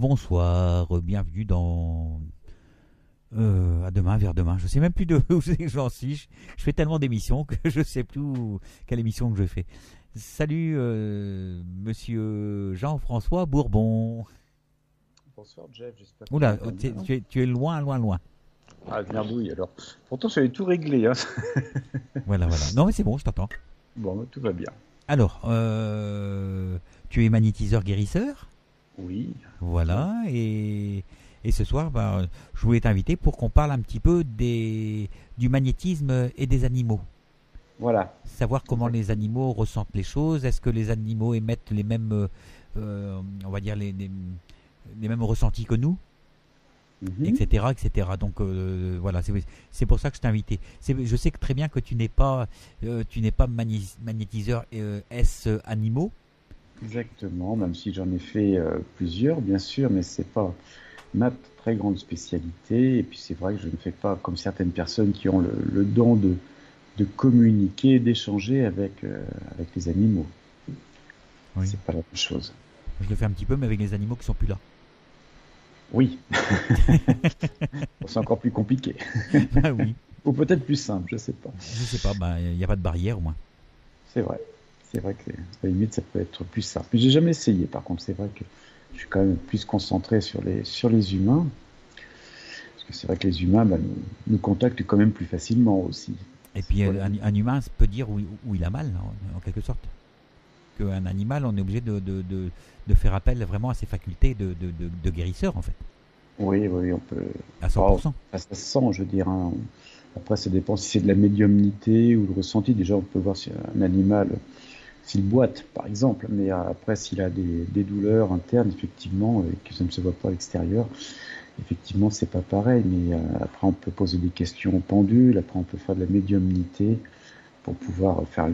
bonsoir, bienvenue dans à demain, vers demain. Je sais même plus de où j'en suis. Je fais tellement d'émissions que je sais plus quelle émission que je fais. Salut, monsieur Jean-François Bourbon. Bonsoir Jeff, j'espère que Oula, tu vas bien. tu es loin, loin, loin. Ah, merdouille alors. Pourtant, j'avais tout réglé. Hein. Voilà, voilà. Non, mais c'est bon, je t'entends. Bon, tout va bien. Alors, tu es magnétiseur guérisseur. Oui. Voilà, et ce soir, je voulais t'inviter pour qu'on parle un petit peu du magnétisme et des animaux. Voilà. Savoir comment les animaux ressentent les choses. Est-ce que les animaux émettent les mêmes, on va dire, les mêmes ressentis que nous, etc., etc. Donc voilà, c'est pour ça que je t'ai invité. Je sais que très bien que tu n'es pas magnétiseur S animaux. Exactement, même si j'en ai fait plusieurs, bien sûr, mais c'est pas ma très grande spécialité. Et puis c'est vrai que je ne fais pas comme certaines personnes qui ont le don de communiquer, d'échanger avec les animaux. Oui. C'est pas la même chose. Je le fais un petit peu, mais avec les animaux qui sont plus là. Oui. C'est encore plus compliqué. Ah oui. Ou peut-être plus simple, je sais pas. Je sais pas, il n'y a pas de barrière au moins. C'est vrai. C'est vrai que à la limite, ça peut être plus simple. Mais j'ai jamais essayé, par contre. C'est vrai que je suis quand même plus concentré sur les humains. Parce que c'est vrai que les humains nous contactent quand même plus facilement aussi. Et puis un humain peut dire où il a mal, en quelque sorte. Qu'un animal, on est obligé de faire appel vraiment à ses facultés de guérisseur, en fait. Oui, on peut. À 100%. Ça se sent, je veux dire. Hein. Après, ça dépend si c'est de la médiumnité ou le ressenti. Déjà, on peut voir si un animal, s'il boite, par exemple. Mais après, s'il a des douleurs internes, effectivement, et que ça ne se voit pas à l'extérieur, effectivement, c'est pas pareil. Mais après, on peut poser des questions au pendule. Après, on peut faire de la médiumnité pour pouvoir faire,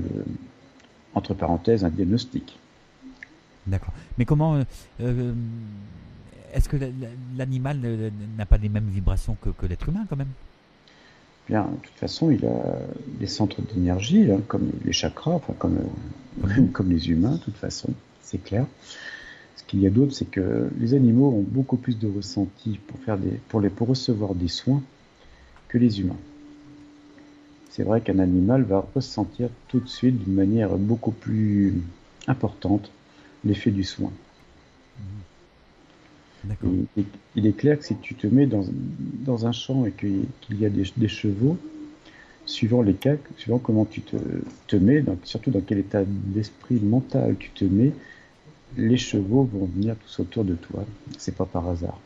entre parenthèses, un diagnostic. D'accord. Mais comment est-ce que l'animal n'a pas les mêmes vibrations que l'être humain, quand même? Bien, de toute façon, il a des centres d'énergie, hein, comme les chakras, enfin comme les humains, de toute façon, c'est clair. Ce qu'il y a d'autre, c'est que les animaux ont beaucoup plus de ressenti pour recevoir des soins que les humains. C'est vrai qu'un animal va ressentir tout de suite, d'une manière beaucoup plus importante, l'effet du soin. D'accord. Il est clair que si tu te mets dans un champ et qu'il y a des chevaux, suivant les cas, suivant comment tu te mets, donc surtout dans quel état d'esprit mental tu te mets, les chevaux vont venir tous autour de toi. C'est pas par hasard.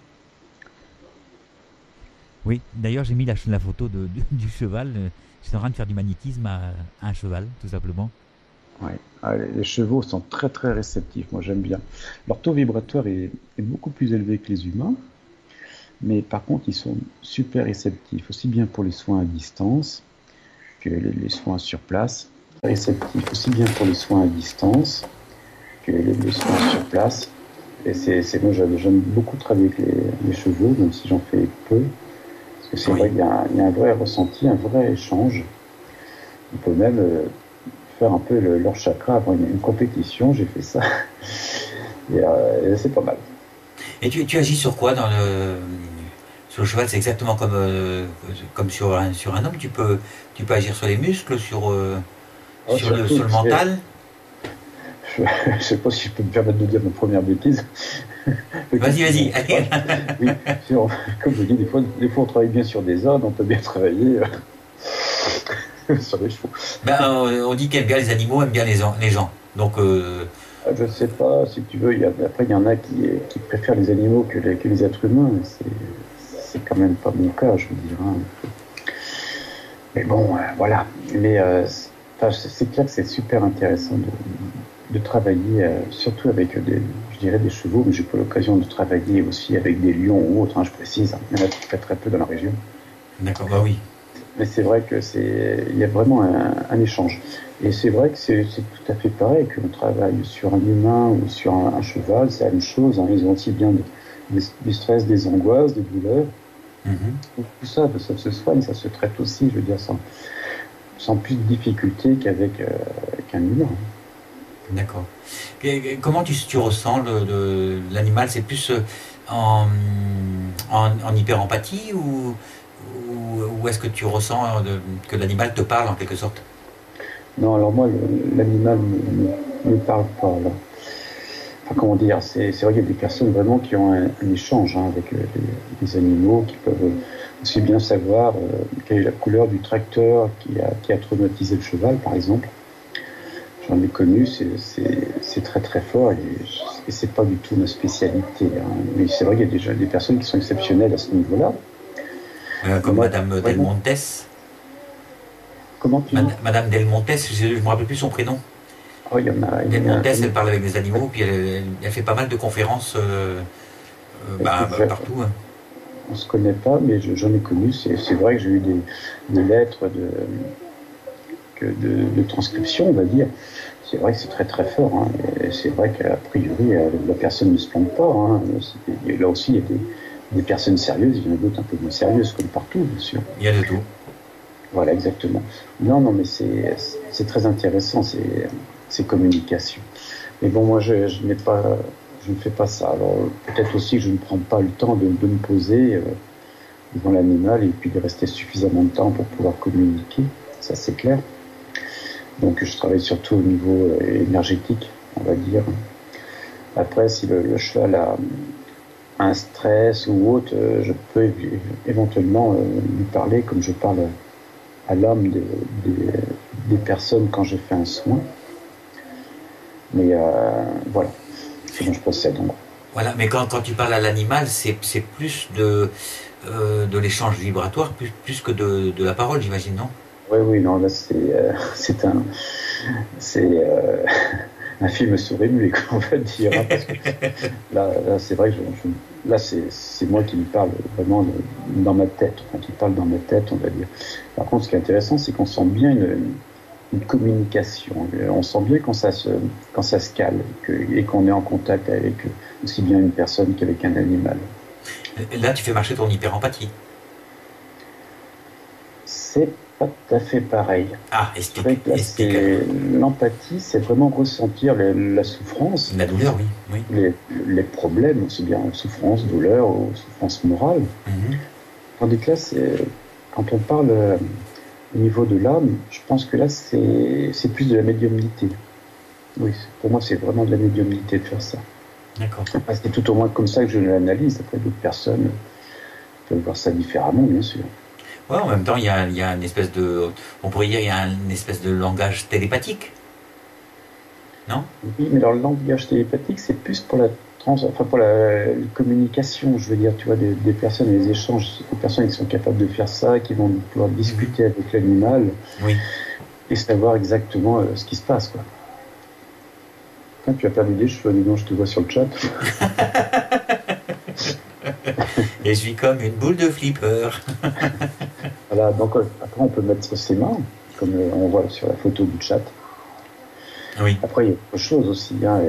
Oui, d'ailleurs, j'ai mis la photo du cheval. Je suis en train de faire du magnétisme à un cheval, tout simplement. Ouais. Ah, les chevaux sont très très réceptifs, moi j'aime bien. Leur taux vibratoire est beaucoup plus élevé que les humains, mais par contre ils sont super réceptifs, aussi bien pour les soins à distance que les soins sur place. Réceptifs aussi bien pour les soins à distance que les soins sur place. Et moi j'aime beaucoup travailler avec les chevaux, même si j'en fais peu, parce que c'est vrai qu'il y a un vrai ressenti, un vrai échange. On peut même faire un peu leur chakra avant une compétition, j'ai fait ça. Et c'est pas mal. Et tu agis sur quoi sur le cheval? C'est exactement comme sur un homme. Tu peux agir sur les muscles, sur le mental. Je sais pas si je peux me permettre de dire ma première bêtise. Vas-y. Oui, comme je dis, des fois on travaille bien sur des ânes, on peut bien travailler sur les chevaux. On dit qu'aime bien les animaux, aime bien les gens. Donc je sais pas, si tu veux, après il y en a qui préfèrent les animaux que les êtres humains. C'est quand même pas mon cas, je veux dire. Hein. Mais bon, voilà. Mais c'est clair que c'est super intéressant de travailler, surtout avec des chevaux, mais j'ai pas l'occasion de travailler aussi avec des lions ou autres, hein, je précise. Il y en a très très peu dans la région. D'accord, bah oui. Mais c'est vrai que il y a vraiment un échange. Et c'est vrai que c'est tout à fait pareil, qu'on travaille sur un humain ou sur un cheval, c'est la même chose. Hein, ils ont aussi bien du stress, des angoisses, des douleurs. Tout ça se soigne, ça se traite aussi, je veux dire, sans plus de difficulté qu'un humain. D'accord. Comment tu ressens l'animal? C'est plus en hyper-empathie ou est-ce que tu ressens que l'animal te parle en quelque sorte? Non, alors moi, l'animal ne me parle pas, là. Enfin, comment dire, c'est vrai qu'il y a des personnes vraiment qui ont un échange hein, avec des animaux, qui peuvent aussi bien savoir quelle est la couleur du tracteur qui a traumatisé le cheval, par exemple. J'en ai connu, c'est très très fort et c'est pas du tout ma spécialité. Hein. Mais c'est vrai qu'il y a déjà des personnes qui sont exceptionnelles à ce niveau-là. Comme Moi, Madame Del vraiment, Montes. comment tu dis? Madame Del Montes, je ne me rappelle plus son prénom. Oh, il y en a, Del Montes, il y elle parle avec des animaux, puis elle fait pas mal de conférences écoute, partout. Hein. on se connaît pas, mais j'en ai connu. C'est vrai que j'ai eu des lettres de transcription, on va dire. C'est vrai que c'est très très fort. Hein. Et c'est vrai qu'à priori, la personne ne se plante pas. Hein. Là aussi, il y a des personnes sérieuses, il y en a d'autres un peu moins sérieuses, comme partout, bien sûr. Il y a de tout. Voilà, exactement. Non, non, mais c'est très intéressant, ces communications. Mais bon, moi, je ne fais pas ça. Alors, peut-être aussi que je ne prends pas le temps de me poser devant l'animal et puis de rester suffisamment de temps pour pouvoir communiquer. Ça, c'est clair. Donc, je travaille surtout au niveau énergétique, on va dire. Après, si le cheval a un stress ou autre, je peux éventuellement lui parler comme je parle à l'âme des personnes quand je fais un soin. Mais voilà, c'est bon, je procède. Donc. Voilà, mais quand tu parles à l'animal, c'est plus de l'échange vibratoire, plus que de la parole, j'imagine, non? Oui, oui, non, là, c'est un film souris-muet, on va dire. Hein, parce que là c'est vrai que là, c'est moi qui me parle vraiment dans ma tête, enfin, qui parle dans ma tête, on va dire. Par contre, ce qui est intéressant, c'est qu'on sent bien une communication. On sent bien quand ça se cale et qu'on est en contact avec aussi bien une personne qu'avec un animal. Là, tu fais marcher ton hyper-empathie. C'est pas tout à fait pareil. Ah, C'est vrai que là, explique alors. l'empathie, c'est vraiment ressentir la souffrance, La douleur, oui. les problèmes, aussi bien souffrance, douleur ou souffrance morale. Mhm. Tandis que là, quand on parle au niveau de l'âme, je pense que là, c'est plus de la médiumnité. Oui, pour moi, c'est vraiment de la médiumnité de faire ça. D'accord. C'est tout au moins comme ça que je l'analyse. Après, d'autres personnes peuvent voir ça différemment, bien sûr. Ouais, en même temps, il y a une espèce de. On pourrait dire, il y a une espèce de langage télépathique. Non? Oui, mais alors, le langage télépathique, c'est plus pour pour la communication, je veux dire, tu vois, des personnes, les échanges, des personnes qui sont capables de faire ça, qui vont pouvoir discuter avec l'animal Oui. et savoir exactement ce qui se passe, quoi. Quand tu as perdu des cheveux, dis donc, je te vois sur le chat. Et je suis comme une boule de flipper. Voilà, donc après, on peut mettre ses mains, comme on voit sur la photo du chat. Oui. Après, il y a autre chose aussi. Hein,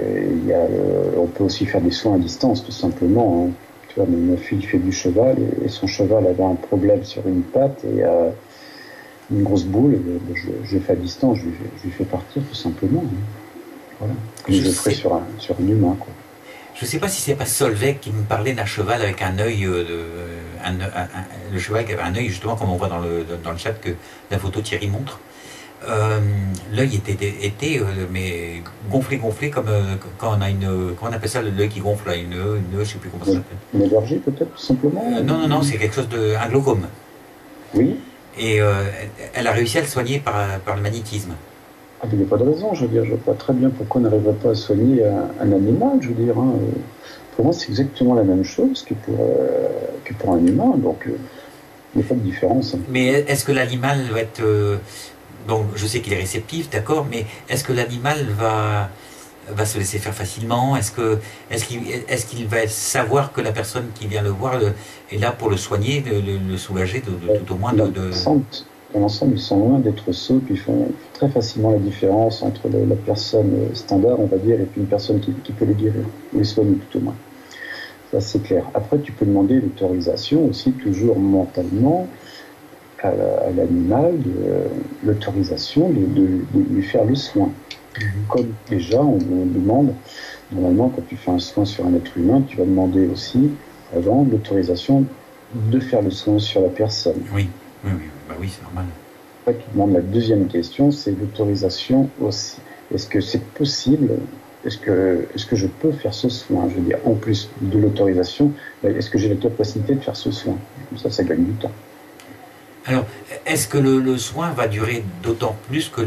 on peut aussi faire des soins à distance, tout simplement. Hein. Tu vois, ma fille fait du cheval et son cheval avait un problème sur une patte et une grosse boule. Et je le fais à distance, je lui fais partir, tout simplement. Hein. Voilà. Comme je le ferais sur un humain, quoi. Je ne sais pas si c'est pas Solveig qui me parlait d'un cheval avec un œil, le cheval qui avait un œil, justement, comme on voit dans le chat que la photo Thierry montre. L'œil était mais gonflé comme quand on a comment on appelle ça, l'œil qui gonfle, je sais plus comment ça s'appelle. Une allergie peut-être, tout simplement. Non, c'est quelque chose un glaucome. Oui. Et elle a réussi à le soigner par le magnétisme. Ah, il n'y a pas de raison, je veux dire, je vois pas très bien pourquoi on n'arriverait pas à soigner un animal, je veux dire. Hein. Pour moi, c'est exactement la même chose que pour un humain, donc il n'y a pas de différence. Hein. Mais est-ce que l'animal va être... donc je sais qu'il est réceptif, d'accord, mais est-ce que l'animal va se laisser faire facilement? Est-ce qu'il va savoir que la personne qui vient le voir est là pour le soigner, le soulager, tout au moins de... Dans l'ensemble, ils sont loin d'être sots, puis ils font très facilement la différence entre la personne standard, on va dire, et puis une personne qui peut les guérir, ou les soigner tout au moins. Ça, c'est clair. Après, tu peux demander l'autorisation aussi, toujours mentalement, à l'animal, l'autorisation de lui faire le soin. Comme déjà, on demande, normalement, quand tu fais un soin sur un être humain, tu vas demander aussi, avant, l'autorisation de faire le soin sur la personne. Oui, oui, oui, bah oui, c'est normal. Après, tu demandes la deuxième question, c'est l'autorisation aussi. Est-ce que c'est possible? Est-ce que je peux faire ce soin? Je veux dire, en plus de l'autorisation, est-ce que j'ai la capacité de faire ce soin? Comme ça gagne du temps. Alors, est-ce que le soin va durer d'autant plus que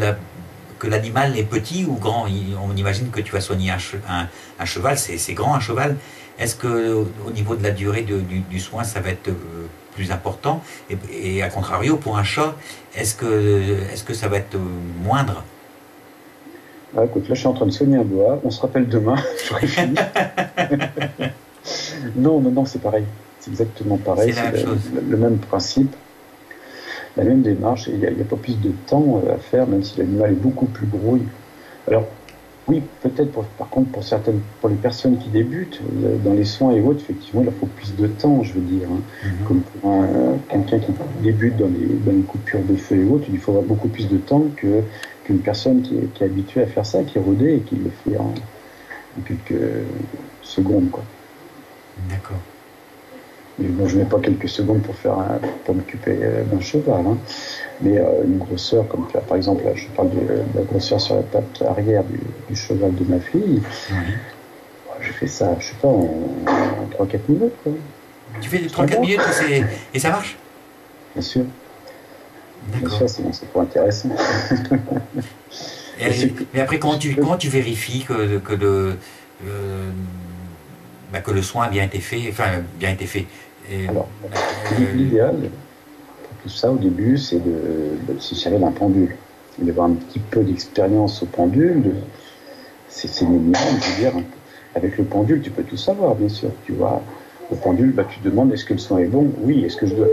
l'animal est petit ou grand? On imagine que tu vas soigner un cheval, c'est grand un cheval. Est-ce que au niveau de la durée du soin, ça va être plus important? Et à contrario, pour un chat, est-ce que ça va être moindre? Ah, écoute, là je suis en train de soigner un doigt, on se rappelle demain, j'aurai fini. Non, c'est pareil. C'est exactement pareil. C'est la même chose. Le même principe, la même démarche. Il n'y a pas plus de temps à faire, même si l'animal est beaucoup plus gros. Alors, oui, peut-être, par contre, pour les personnes qui débutent dans les soins et autres, effectivement, il leur faut plus de temps, je veux dire. Comme pour quelqu'un qui débute dans les coupures de feu et autres, il faudra beaucoup plus de temps qu'une personne qui est habituée à faire ça, qui est rodée et qui le fait en quelques secondes, quoi. D'accord. Mais bon, je n'ai pas quelques secondes pour m'occuper d'un cheval, hein. Mais une grosseur, comme par exemple, là, je parle de la grosseur sur la patte arrière du cheval de ma fille, je fais ça, je sais pas, en 3-4 minutes, quoi. Tu fais 3-4 minutes et ça marche? Bien sûr. Bien sûr, c'est pas intéressant. Mais après, comment tu vérifies que le soin a bien été fait, Alors, l'idéal pour tout ça au début, c'est de se servir d'un pendule, d'avoir un petit peu d'expérience au pendule. C'est mignon, je veux dire. Avec le pendule, tu peux tout savoir, bien sûr. Tu vois, au pendule, tu te demandes est-ce que le soin est bon? Oui. Est-ce que je dois?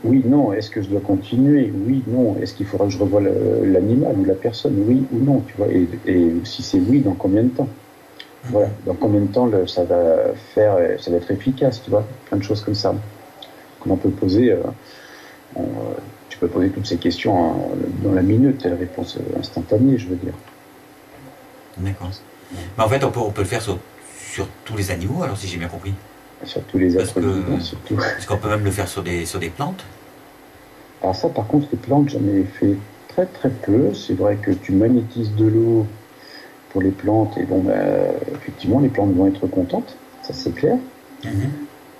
Oui, non. Est-ce que je dois continuer? Oui, non. Est-ce qu'il faudra que je revoie l'animal ou la personne? Oui ou non, tu vois. Et si c'est oui, dans combien de temps? Voilà, dans combien de temps ça va être efficace, tu vois, plein de choses comme ça. Qu'on peut poser, tu peux poser toutes ces questions dans la minute, la réponse instantanée, je veux dire. D'accord. Mais en fait, on peut le faire sur tous les animaux, alors si j'ai bien compris. Sur tous les êtres vivants, surtout. Parce qu'on peut même le faire sur des plantes. Alors ça, par contre, les plantes, j'en ai fait très très peu. C'est vrai que tu magnétises de l'eau pour les plantes, et bon, effectivement, les plantes vont être contentes, ça c'est clair.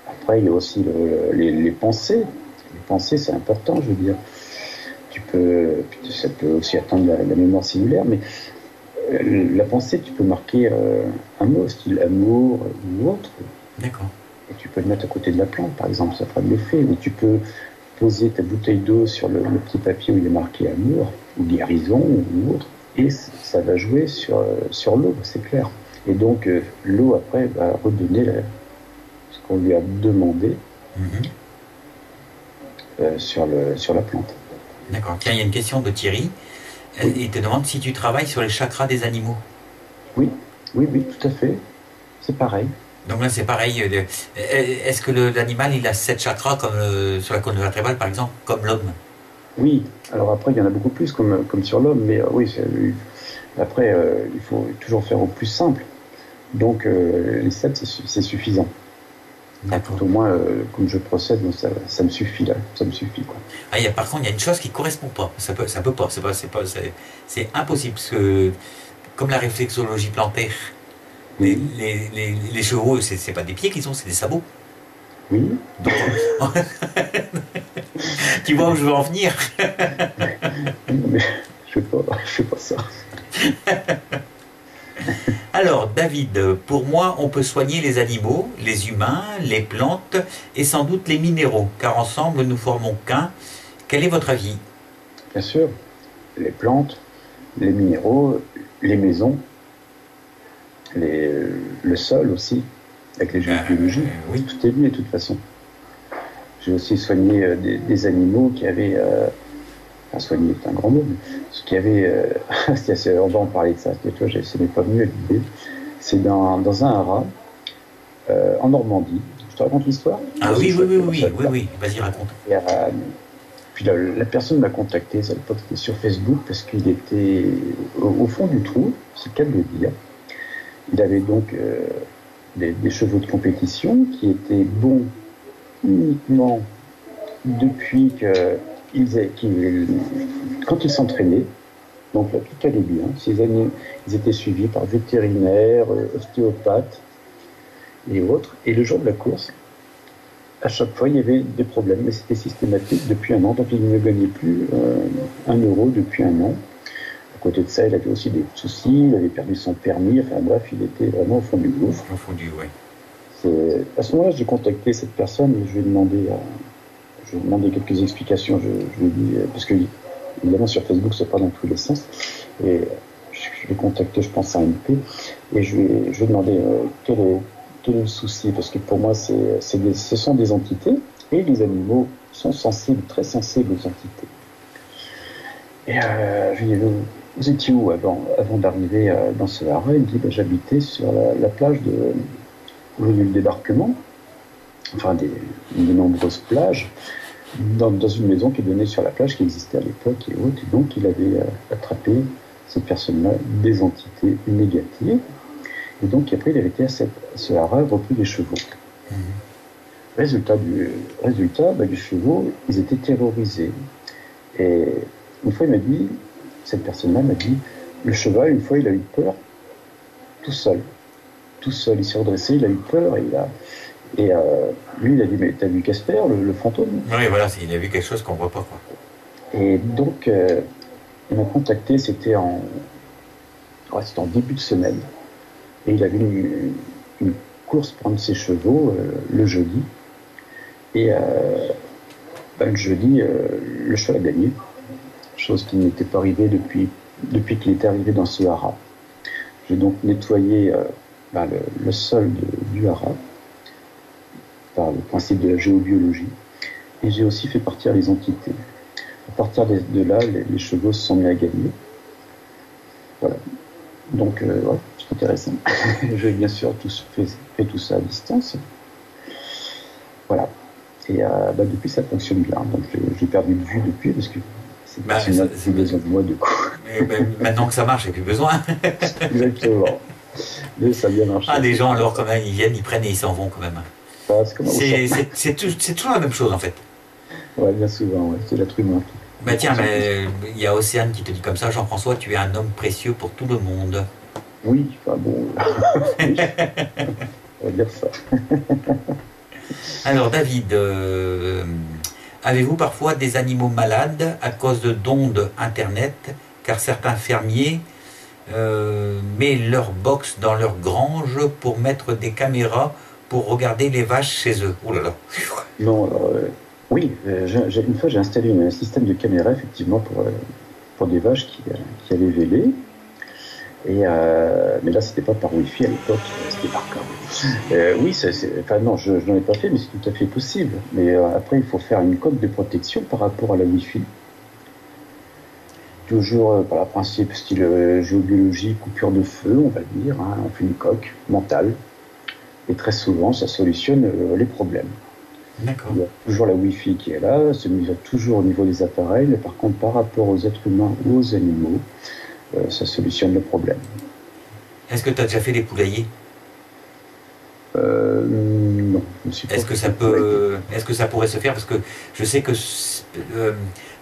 Après, il y a aussi les pensées. Les pensées, c'est important, je veux dire. Ça peut aussi atteindre la mémoire cellulaire, mais la pensée, tu peux marquer un mot, style amour ou autre. D'accord. Et tu peux le mettre à côté de la plante, par exemple, ça fera de l'effet. Ou tu peux poser ta bouteille d'eau sur le petit papier où il est marqué amour, ou guérison, ou autre. Et ça va jouer sur l'eau, c'est clair. Et donc, l'eau, après, va redonner ce qu'on lui a demandé sur la plante. D'accord. Tiens, il y a une question de Thierry. Oui. Il te demande si tu travailles sur les chakras des animaux. Oui, tout à fait. C'est pareil. Donc là, c'est pareil. Est-ce que l'animal, il a 7 chakras, comme sur la colonne vertébrale, par exemple, comme l'homme? Oui, alors après, il y en a beaucoup plus comme sur l'homme, mais oui, après, il faut toujours faire au plus simple. Donc, les 7, c'est suffisant. D'accord. Au moins, comme je procède, ça me suffit, là. Ça me suffit, quoi. Par contre, il y a une chose qui ne correspond pas. Ça peut pas. C'est impossible, parce que, comme la réflexologie plantaire, les chevaux, c'est pas des pieds qu'ils ont, c'est des sabots. Oui. Donc, tu vois où je veux en venir? Mais je fais pas ça. Alors, David, pour moi, on peut soigner les animaux, les humains, les plantes et sans doute les minéraux, car ensemble, nous formons qu'un. Quel est votre avis? Bien sûr. Les plantes, les minéraux, les maisons, le sol aussi, avec les jeux biologiques. Oui, tout est lié de toute façon. J'ai aussi soigné des animaux qui avaient... soigner est un grand mot, mais ce qui avait... on va en parler de ça, tu vois, ce n'est pas venu à l'idée. C'est dans un haras, en Normandie. Je te raconte l'histoire? Ah oui, vas-y, raconte. Puis la personne m'a contacté, à l'époque c'était sur Facebook, parce qu'il était au fond du trou, c'est le cas de le dire. Il avait donc des chevaux de compétition qui étaient bons uniquement depuis quand ils s'entraînaient. Donc là, tout allait bien. Ces années, ils étaient suivis par vétérinaires, ostéopathes et autres. Et le jour de la course, à chaque fois, il y avait des problèmes, mais c'était systématique depuis un an. Donc il ne gagnait plus 1 euro depuis un an. À côté de ça, il avait aussi des soucis, il avait perdu son permis. Enfin bref, il était vraiment au fond du gouffre. Au fond du, ouais. À ce moment-là, j'ai contacté cette personne et je lui ai demandé quelques explications. Je lui ai dit, parce que évidemment sur Facebook, ça part dans tous les sens. Et je l'ai contacté, je pense, à MP, et je lui ai demandé quel est le souci, parce que pour moi, ce sont des entités, et les animaux sont sensibles, très sensibles aux entités. Et je lui ai dit, vous étiez où avant d'arriver dans ce haras? Il me dit, j'habitais sur la plage où il y a eu le débarquement, enfin des nombreuses plages, dans une maison qui donnait sur la plage qui existait à l'époque et autres. Et donc il avait attrapé, cette personne-là, des entités négatives. Et donc après il avait été à ce haras, repris des chevaux. Résultat du chevaux, ils étaient terrorisés. Et une fois cette personne-là m'a dit, le cheval, une fois il a eu peur, tout seul, il s'est redressé, il a eu peur, et lui, il a dit, mais t'as vu Casper, le fantôme? Oui, voilà, il a vu quelque chose qu'on ne voit pas, quoi. Et donc, il m'a contacté, c'était en début de semaine. Et il avait une course pour un de ses chevaux le jeudi. Et le jeudi, le cheval a gagné. Chose qui n'était pas arrivée depuis qu'il était arrivé dans ce haras. J'ai donc nettoyé le sol du haras par le principe de la géobiologie, et j'ai aussi fait partir les entités. À partir de là, les chevaux se sont mis à gagner. Voilà. Donc, c'est intéressant. J'ai bien sûr fait tout ça à distance. Voilà. Et depuis, ça fonctionne bien. Donc, j'ai perdu de vue depuis, parce que c'est besoin de moi, du coup. Maintenant que ça marche, il n'y a plus besoin. Exactement. Mais ça a bien marché. Les gens, alors, quand même, ils viennent, ils prennent et ils s'en vont, quand même. C'est toujours la même chose, en fait. Ouais, bien souvent, ouais. C'est l'être humain. Tiens, il y a Océane qui te dit comme ça, Jean-François, tu es un homme précieux pour tout le monde. Oui, enfin bon. Oui. On va dire ça. Alors, David, avez-vous parfois des animaux malades à cause d'ondes Internet, car certains fermiers mettent leur box dans leur grange pour mettre des caméras pour regarder les vaches chez eux? Oh là là. Non, alors, oui, une fois j'ai installé un système de caméra effectivement pour des vaches qui allaient véler. Mais là, c'était pas par Wi-Fi à l'époque, c'était par câble. Oui, non, je n'en ai pas fait, mais c'est tout à fait possible. Mais après, il faut faire une coque de protection par rapport à la Wi-Fi. Toujours par le principe style géobiologie, coupure de feu, on va dire. On fait une coque mentale. Et très souvent, ça solutionne les problèmes. D'accord. Il y a toujours la Wi-Fi qui est là, se mesure toujours au niveau des appareils, mais par contre, par rapport aux êtres humains ou aux animaux, ça solutionne le problème. Est-ce que tu as déjà fait des poulaillers? Non, je ne suis pas. Est-ce que ça pourrait se faire? Parce que je sais que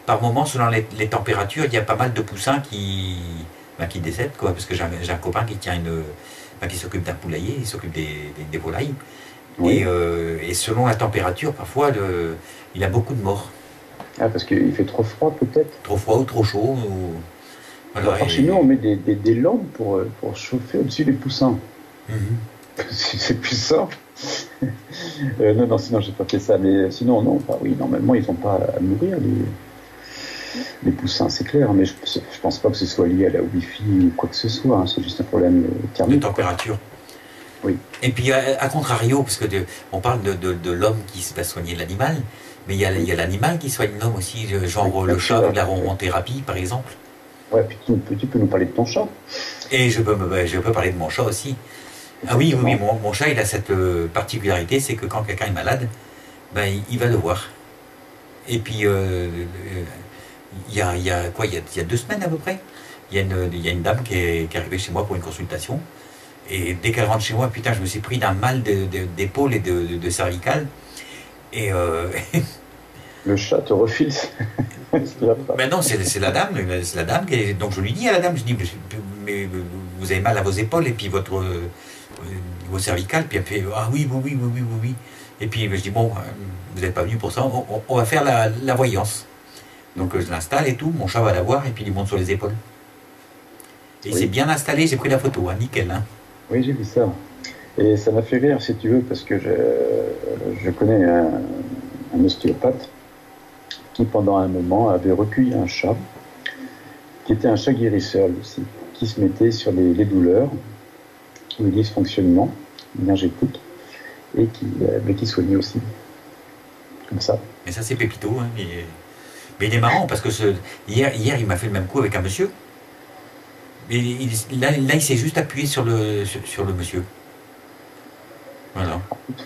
par moment, selon les températures, il y a pas mal de poussins qui décèdent, quoi. Parce que j'ai un copain qui tient qui s'occupe d'un poulailler, il s'occupe des volailles. Oui. Et selon la température, parfois, il a beaucoup de morts. Ah, parce qu'il fait trop froid, peut-être? Trop froid ou trop chaud. Voilà, alors, chez nous, on met des lampes pour chauffer au-dessus des poussins. C'est plus simple. Non, sinon, j'ai pas fait ça. Mais sinon, non. Oui, normalement, ils n'ont pas à mourir, les poussins, c'est clair. Mais je pense pas que ce soit lié à la Wi-Fi ou quoi que ce soit. C'est juste un problème thermique. De température. Oui. Et puis, à contrario, parce que on parle de l'homme qui va soigner l'animal, mais il y a l'animal qui soigne l'homme aussi, genre le chat avec la ronron-thérapie, par exemple. Ouais, puis tu peux nous parler de ton chat. Et je peux parler de mon chat aussi. Ah oui, mon chat, il a cette particularité, c'est que quand quelqu'un est malade, il va le voir. Et puis, il y a quoi, il y a 2 semaines à peu près, il y a une dame qui est arrivée chez moi pour une consultation. Et dès qu'elle rentre chez moi, putain, je me suis pris d'un mal d'épaule et de cervicale. Et Le chat te refile. ben non, c'est la dame, donc je lui dis à la dame, je dis, mais vous avez mal à vos épaules et puis vos cervicales, puis elle fait, ah oui, oui, oui, oui, oui, oui, oui. Et puis je dis, bon, vous n'êtes pas venu pour ça, on va faire la voyance. Donc je l'installe et tout, mon chat va la voir et puis il monte sur les épaules. Et il s'est bien installé, j'ai pris la photo, hein, nickel. Hein. Oui, j'ai vu ça. Et ça m'a fait rire, si tu veux, parce que je connais un ostéopathe qui, pendant un moment, avait recueilli un chat, qui était un chat guérisseur aussi, qui se mettait sur les douleurs, les dysfonctionnements énergétiques, et qui soignait aussi. Comme ça. Mais ça, c'est Pépito. Hein, mais il est marrant, parce que hier, il m'a fait le même coup avec un monsieur. Et là, il s'est juste appuyé sur le monsieur. Voilà.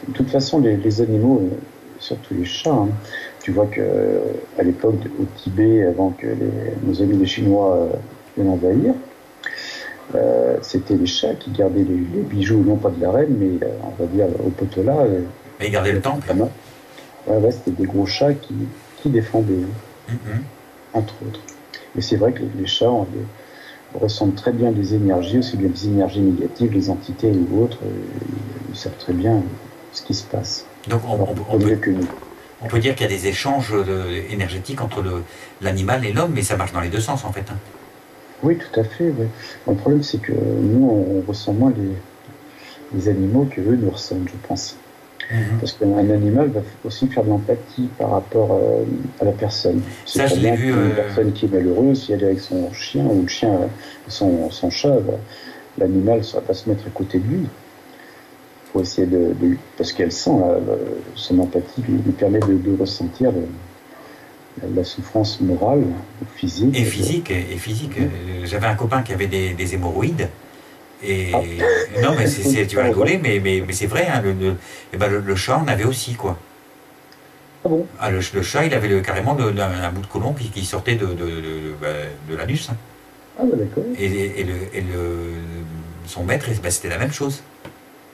De toute façon, les animaux, surtout les chats, hein, tu vois qu'à l'époque, au Tibet, avant que nos amis les Chinois viennent envahir, c'était les chats qui gardaient les bijoux, non pas de la reine, mais on va dire au Potala. Et ils gardaient le temple. Ouais, c'était des gros chats qui défendaient, entre autres. Mais c'est vrai que les chats ressentent très bien les énergies, aussi bien les énergies négatives, les entités ou autres. Ils savent très bien ce qui se passe. Donc on peut dire qu'il y a des échanges énergétiques entre l'animal et l'homme, mais ça marche dans les deux sens en fait. Hein. Oui, tout à fait. Oui. Le problème, c'est que nous, on ressent moins les animaux que eux nous ressentent, je pense. Parce qu'un animal va aussi faire de l'empathie par rapport à la personne. Ça, je l'ai vu. Une personne qui est malheureuse, si elle est avec son chien, ou le chien, son chat, l'animal va se mettre à côté de lui. Il faut essayer parce qu'elle sent, son empathie lui permet de ressentir la souffrance morale ou physique. Et physique. J'avais un copain qui avait des hémorroïdes. Et non, mais tu vas rigoler, mais c'est vrai, hein, le chat en avait aussi, quoi. Ah bon? Le chat, il avait carrément un bout de côlon qui sortait de l'anus. Hein. Ah bah d'accord. Et son maître, c'était la même chose.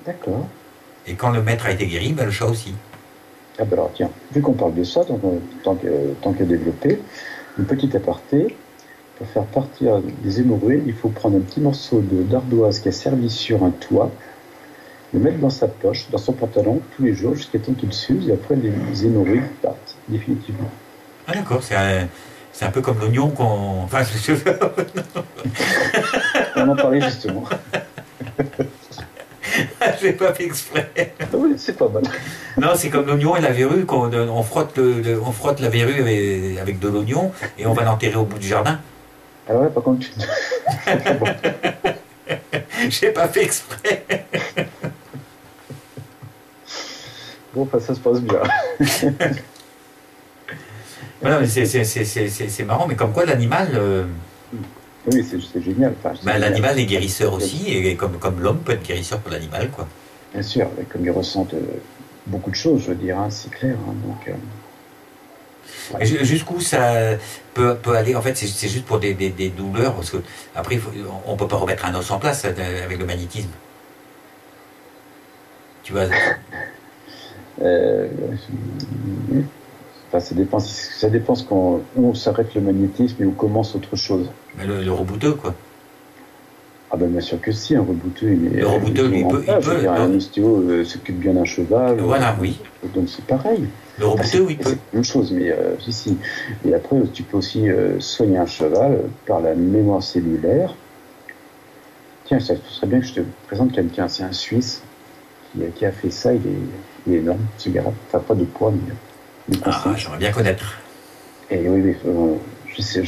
D'accord. Et quand le maître a été guéri, le chat aussi. Ah bah alors tiens, vu qu'on parle de ça, tant qu'à développer, une petite aparté. Pour faire partir des hémorroïdes, il faut prendre un petit morceau d'ardoise qui a servi sur un toit, le mettre dans sa poche, dans son pantalon, tous les jours, jusqu'à temps qu'il s'use, et après les hémorroïdes partent, définitivement. Ah d'accord, c'est un peu comme l'oignon qu'on... Enfin, On en parlait justement. J'ai pas fait exprès. Oui, c'est pas mal. Non, c'est comme l'oignon et la verrue, on frotte la verrue avec de l'oignon et on va l'enterrer au bout du jardin. Ah ouais, par contre, J'ai pas fait exprès. Bon, enfin, ça se passe bien. Voilà, mais c'est marrant, mais comme quoi l'animal... Oui, c'est génial. Enfin, l'animal est guérisseur aussi, et comme l'homme peut être guérisseur pour l'animal, quoi. Bien sûr, comme ils ressentent beaucoup de choses, je veux dire, hein, c'est clair. Hein, donc, ouais. Jusqu'où ça peut aller, en fait, c'est juste pour des douleurs, parce que après, on peut pas remettre un os en place avec le magnétisme. Tu vois. Enfin, ça dépend où on s'arrête le magnétisme et où commence autre chose. Mais le rebouteux, quoi. Ah ben bien sûr que si, un rebouteux, le rebouteux, il peut. Un ostéo s'occupe bien d'un cheval. Voilà, oui. Donc c'est pareil. Le rebouteux, oui, il peut. C'est une chose, mais si. Et après, tu peux aussi soigner un cheval par la mémoire cellulaire. Tiens, ça serait bien que je te présente quelqu'un. C'est un Suisse qui a fait ça. Il est énorme, ce gars-là. Enfin, pas de poids, mais j'aimerais bien connaître. Et oui, je sais,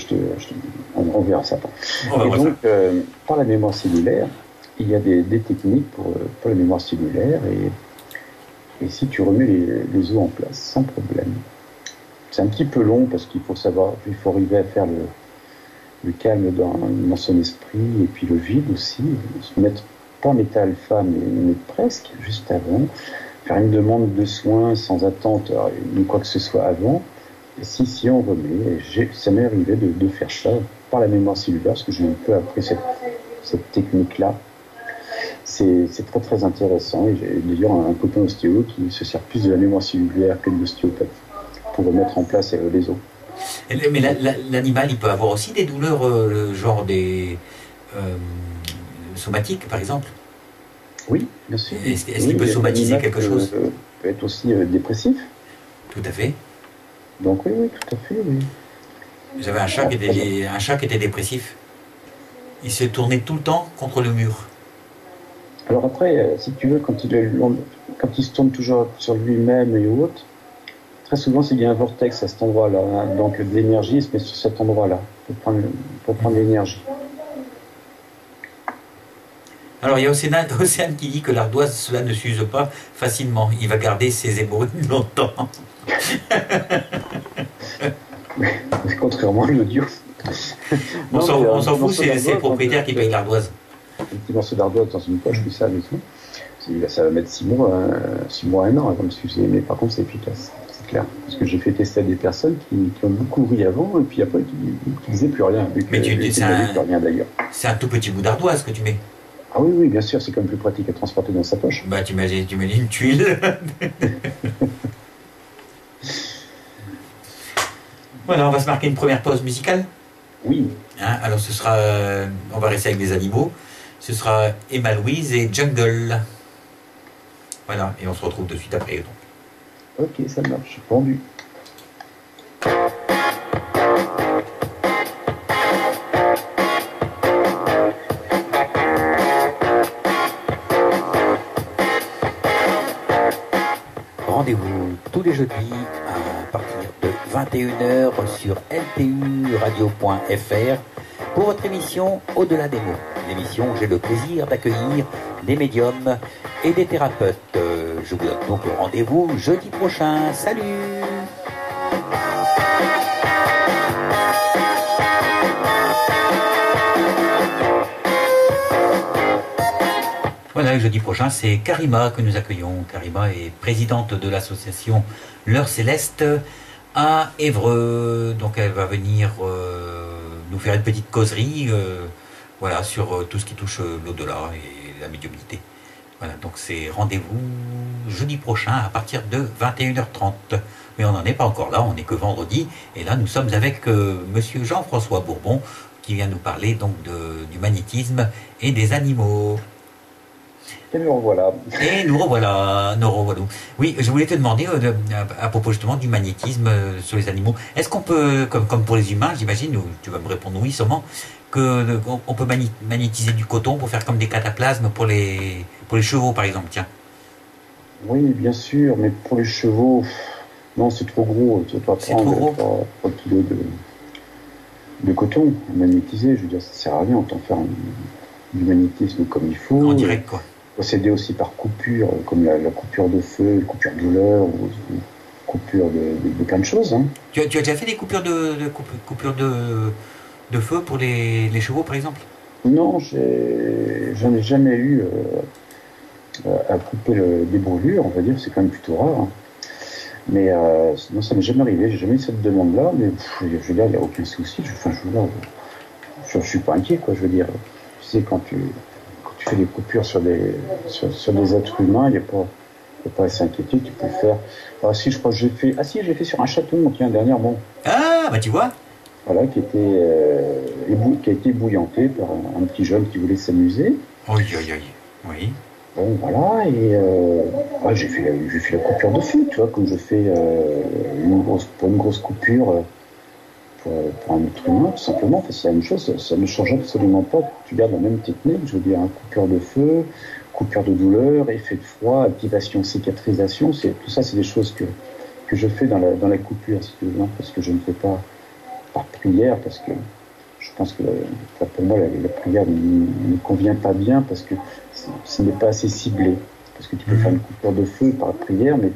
on verra ça. Et donc, par la mémoire cellulaire, il y a des techniques pour la mémoire cellulaire, et si tu remets les os en place, sans problème. C'est un petit peu long, parce qu'il faut arriver à faire le calme dans son esprit, et puis le vide aussi, se mettre pas en état alpha, mais presque, juste avant, faire une demande de soins sans attente, ni quoi que ce soit avant, Si on remet, ça m'est arrivé de faire ça par la mémoire cellulaire, parce que j'ai un peu appris cette technique-là. C'est très très intéressant. Et j'ai d'ailleurs un copain ostéo qui se sert plus de la mémoire cellulaire que de l'ostéopathie pour remettre en place les os. Mais l'animal, il peut avoir aussi des douleurs, genre des somatiques, par exemple? Oui, bien sûr. Est-ce qu'il peut somatiser quelque chose? Peut être aussi dépressif. Tout à fait. Donc oui, tout à fait, oui. J'avais un chat qui était dépressif. Il se tournait tout le temps contre le mur. Alors après, si tu veux, quand il se tourne toujours sur lui-même et autres, très souvent c'est bien un vortex à cet endroit-là. Hein. Donc de l'énergie il se met sur cet endroit-là pour prendre l'énergie. Alors il y a Océane qui dit que l'ardoise, cela ne s'use pas facilement. Il va garder ses hémorroïdes longtemps. Contrairement à l'audio. On s'en fout, c'est le propriétaire qui paye l'ardoise. Un petit morceau d'ardoise dans une poche, puis ça avec nous. Ça va mettre 6 mois, 1 an avant de s'user, mais par contre c'est efficace, c'est clair. Parce que j'ai fait tester à des personnes qui ont beaucoup ri avant, et puis après qui disaient plus rien. Mais tu dis d'ailleurs. C'est un tout petit bout d'ardoise que tu mets. Ah oui, bien sûr, c'est quand même plus pratique à transporter dans sa poche. Bah tu mets une tuile. Voilà, on va se marquer une première pause musicale. Oui. Hein, alors ce sera, on va rester avec des animaux. Ce sera Emma Louise et Jungle. Voilà, et on se retrouve de suite après. Donc. Ok, ça marche, pendu. Rendez-vous tous les jeudis à partir de 21h sur lturadio.fr pour votre émission Au-delà des mots. L'émission où j'ai le plaisir d'accueillir des médiums et des thérapeutes. Je vous donne donc rendez-vous jeudi prochain. Salut! Voilà, jeudi prochain, c'est Karima que nous accueillons. Karima est présidente de l'association L'Heure Céleste à Évreux. Donc elle va venir nous faire une petite causerie voilà, sur tout ce qui touche l'au-delà et la médiumnité. Voilà, donc c'est rendez-vous jeudi prochain à partir de 21h30. Mais on n'en est pas encore là, on n'est que vendredi. Et là, nous sommes avec monsieur Jean-François Bourbon qui vient nous parler donc du magnétisme et des animaux. Et nous revoilà. Et nous revoilà, Oui, je voulais te demander à propos justement du magnétisme sur les animaux. Est-ce qu'on peut, comme pour les humains, j'imagine, ou tu vas me répondre oui sûrement, qu'on peut magnétiser du coton pour faire comme des cataplasmes pour les chevaux par exemple, tiens. Oui, bien sûr, mais pour les chevaux, non, c'est trop gros. Tu vas prendre 3 kilos de coton magnétisé, je veux dire, ça sert à rien, autant faire du magnétisme comme il faut. En direct, quoi. Procéder aussi par coupure, comme la coupure de feu, la coupure de douleur, ou coupure de plein de choses. Hein. Tu as déjà fait des coupures de feu pour les chevaux, par exemple? Non, j'en ai jamais eu à couper des brûlures, on va dire, c'est quand même plutôt rare. Hein. Mais non, ça m'est jamais arrivé, j'ai jamais eu cette demande-là, mais je veux dire, il n'y a aucun souci. Je suis pas inquiet, quoi, je veux dire. Tu sais, quand tu fais des coupures sur des êtres humains, il n'y a pas à s'inquiéter, tu peux le faire. Ah si, je crois que j'ai fait sur un chaton, tiens, dernièrement. Ah, bah tu vois. Voilà, qui a été ébouillanté par un petit jeune qui voulait s'amuser. Oui. Bon, voilà, et j'ai fait la coupure de feu, tu vois, comme je fais pour une grosse coupure pour un être humain, tout simplement, c'est la même chose, ça ne change absolument pas. Tu gardes la même technique, je veux dire, coupure de feu, coupure de douleur, effet de froid, activation, cicatrisation, tout ça, c'est des choses que je fais dans la coupure, si tu veux, parce que je ne fais pas par prière, parce que je pense que pour moi, la prière ne convient pas bien, parce que ce n'est pas assez ciblé. Parce que tu peux faire une coupure de feu par prière, mais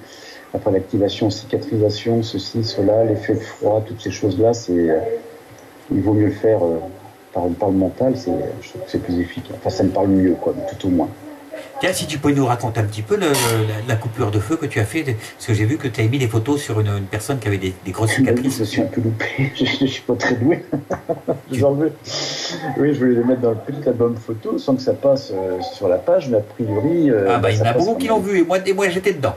après l'activation, cicatrisation, ceci, cela, l'effet de froid, toutes ces choses-là, il vaut mieux le faire par le mental, je trouve que c'est plus efficace. Enfin, ça me parle mieux, quoi, tout au moins. Tiens, si tu peux nous raconter un petit peu la coupure de feu que tu as fait, parce que j'ai vu que tu as mis des photos sur une personne qui avait des grosses cicatrices. Je suis un peu loupé, je suis pas très doué. Oui, je voulais les mettre dans le petit album photo sans que ça passe sur la page, mais a priori. Ah bah il y en a beaucoup qui l'ont vu, et moi j'étais dedans.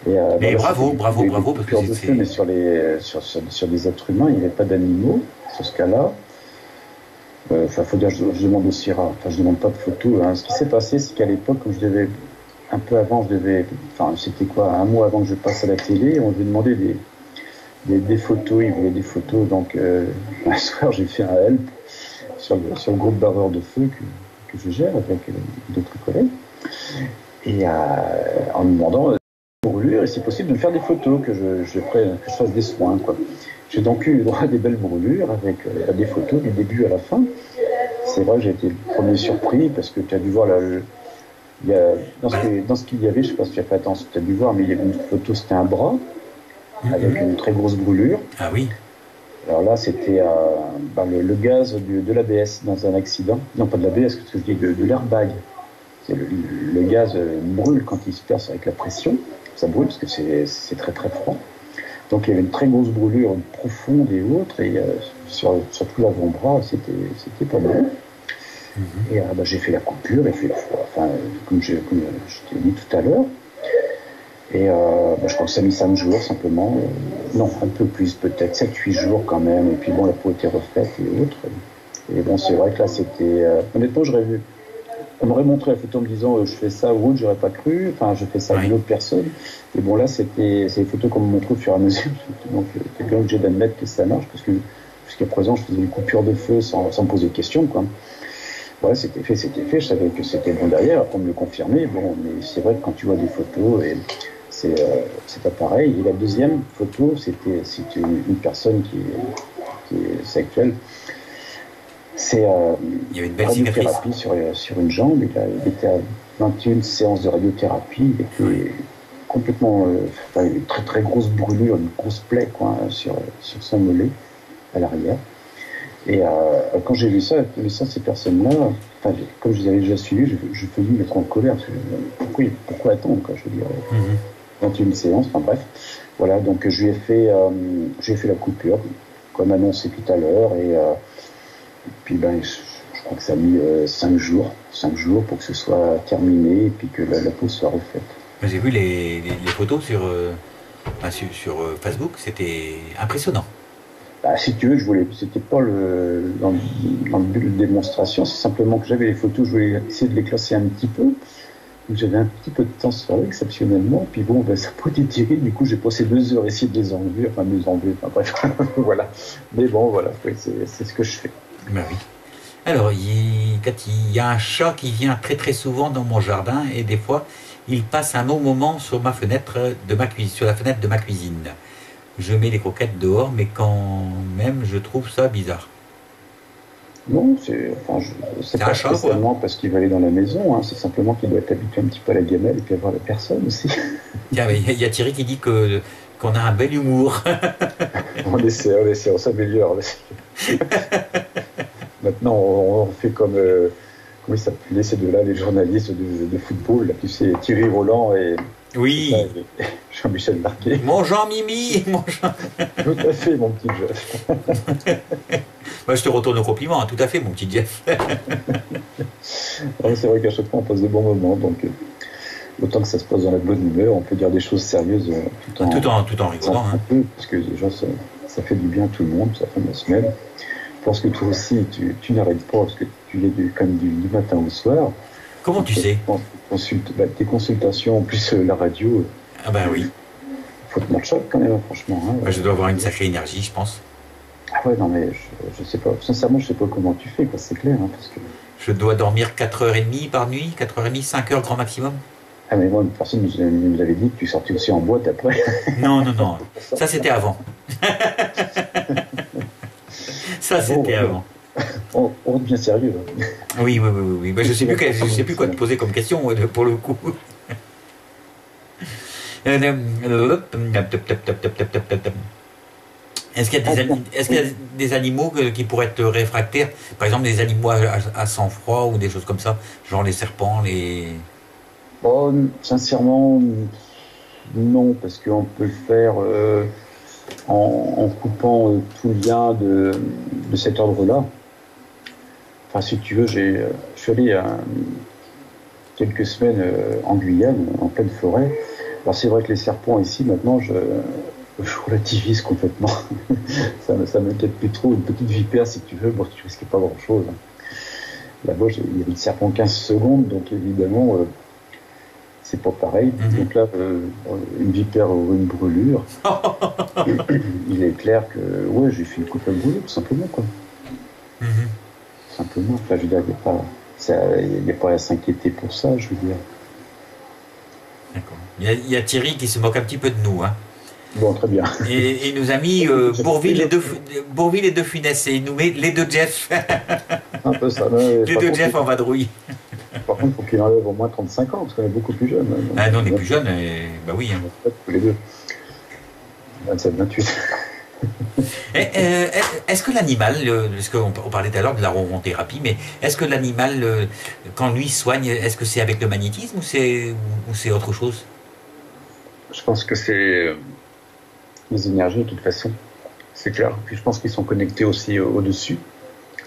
Mais bravo, parce que c'est... Mais sur des êtres humains, il n'y avait pas d'animaux, sur ce cas-là. Faut dire, je demande aussi rare. Enfin, je demande pas de photos. Hein. Ce qui s'est passé, c'est qu'à l'époque, quand un peu avant, c'était quoi, un mois avant que je passe à la télé, on devait demander des photos. Ils voulaient des photos. Donc, un soir, j'ai fait un help sur le groupe barreur de feu que je gère avec d'autres collègues. Et en me demandant brûlures, et si possible de me faire des photos, que je fasse des soins, quoi. J'ai donc eu le droit à des belles brûlures avec des photos du début à la fin. C'est vrai que j'ai été le premier surpris parce que tu as dû voir dans ce qu'il y avait, je ne sais pas si tu as fait attention, tu as dû voir, mais il y avait une photo, c'était un bras avec une très grosse brûlure. Ah oui. Alors là, c'était le gaz de l'ABS dans un accident. Non, pas de l'ABS, ce que je dis, de l'airbag. Le gaz brûle quand il se perce avec la pression. Ça brûle parce que c'est très très froid. Donc il y avait une très grosse brûlure profonde et autre, et sur tout l'avant-bras, c'était pas mal. Et j'ai fait la coupure, et comme je t'ai dit tout à l'heure. Et je crois que ça a mis 5 jours simplement. Non, un peu plus peut-être, 7-8 jours quand même. Et puis bon, la peau était refaite et autres. Et bon, c'est vrai que là, c'était... honnêtement, j'aurais vu... On m'aurait montré la photo en me disant je fais ça ou autre, j'aurais pas cru. Enfin, je fais ça avec une autre personne. Et bon, là, c'est les photos qu'on me montre au fur et à mesure. Donc, c'est bien obligé d'admettre que ça marche parce que jusqu'à présent, je faisais une coupure de feu sans me poser de questions, quoi. Ouais, c'était fait. Je savais que c'était bon derrière. Après, on me le confirmait. Bon, mais c'est vrai que quand tu vois des photos, c'est pas pareil. Et la deuxième photo, c'était une personne qui est sexuelle. Il y avait une belle radiothérapie sur une jambe. Il était à 21 séances de radiothérapie. Il était complètement... une très très grosse brûlure, une grosse plaie, quoi, sur son mollet, à l'arrière. Et quand j'ai vu ça, ces personnes-là, comme je les avais déjà suivis, je faisais me mettre en colère. Pourquoi attendre, quoi, je veux dire, 21 séances, enfin bref. Voilà, donc je lui ai fait la coupure, comme annoncé tout à l'heure, et puis je crois que ça a mis 5 jours pour que ce soit terminé et puis que la peau soit refaite. J'ai vu les photos sur Facebook, c'était impressionnant. Si tu veux, c'était pas dans le but de démonstration, c'est simplement que j'avais les photos, je voulais essayer de les classer un petit peu. Donc j'avais un petit peu de temps sur eux, exceptionnellement, puis bon, ça n'a pas été tiré, du coup j'ai passé 2 heures à essayer de les enlever, bref, voilà. Mais bon, voilà, c'est ce que je fais. Ben oui. Alors, quand il y a un chat qui vient très très souvent dans mon jardin, et des fois, il passe un long moment sur ma fenêtre sur la fenêtre de ma cuisine. Je mets les croquettes dehors, mais quand même, je trouve ça bizarre. Non, c'est pas spécialement parce qu'il va aller dans la maison, hein, c'est simplement qu'il doit être habitué un petit peu à la gamelle et puis à voir la personne aussi. Tiens, il y a Thierry qui dit qu'on a un bel humour. on essaie, on s'améliore. Maintenant, on fait comme comment il s'appelait ces deux-là, les journalistes de football, là, tu sais, Thierry Roland et... Oui. Jean-Michel Larquet. Mon Jean-Mimi, Tout à fait, mon petit Jeff. Je te retourne au compliment, hein, tout à fait, mon petit Jeff. C'est vrai qu'à chaque fois, on passe de bons moments, donc autant que ça se passe dans la bonne humeur, on peut dire des choses sérieuses tout en rigolant. Un peu, parce que déjà, ça fait du bien à tout le monde, ça fait de la semaine. Je pense que toi aussi, tu n'arrêtes pas, parce que tu y es du matin au soir. Comment tu sais tes consultations, en plus la radio. Ah ben oui. Faut te mettre choc quand même, franchement. Hein, je dois avoir une sacrée énergie, je pense. Ah ouais, non mais je sais pas. Sincèrement, je sais pas comment tu fais, quoi, c'est clair. Hein, parce que... Je dois dormir 4h30 par nuit, 4h30, 5h grand maximum. Ah mais moi, une personne nous avait dit que tu sortais aussi en boîte après. Non. Ça, c'était avant. Ça, c'était avant. On devient sérieux. Hein. Oui. Je sais plus quoi te poser comme question, pour le coup. Est-ce qu'il y a des animaux qui pourraient être réfractaires? Par exemple, des animaux à sang froid ou des choses comme ça, genre les serpents, les... Oh, sincèrement, non, parce qu'on peut le faire en coupant tout lien de cet ordre-là. Enfin, si tu veux, je suis allé quelques semaines en Guyane, en pleine forêt. Alors c'est vrai que les serpents ici, maintenant, je relativise complètement. ça m'inquiète plus trop. Une petite vipère, si tu veux, bon, tu risques pas grand-chose. Là-bas, il y avait le serpent 15 secondes, donc évidemment, c'est pas pareil. Donc là, une vipère ou une brûlure, il est clair que, ouais, j'ai fait une coupe à brûlure, tout simplement, quoi. Simplement, enfin, je veux dire, il n'y a pas à s'inquiéter pour ça, je veux dire. D'accord. Il y a Thierry qui se moque un petit peu de nous, hein. Bon, très bien. Et il nous a mis Bourville et deux Funès, et il nous met les deux Jeff. Un peu ça. Les deux Jeff en vadrouille. Par contre, il faut qu'il enlève au moins 35 ans, parce qu'on est beaucoup plus jeunes. Ah non, on est plus jeunes, bah oui. Tous les deux. 27, 28. Est-ce que l'animal, parce qu'on parlait tout à l'heure de la ronron-thérapie, mais est-ce que l'animal, quand lui soigne, est-ce que c'est avec le magnétisme ou c'est autre chose? Je pense que c'est les énergies, de toute façon. C'est clair. Puis je pense qu'ils sont connectés aussi au-dessus.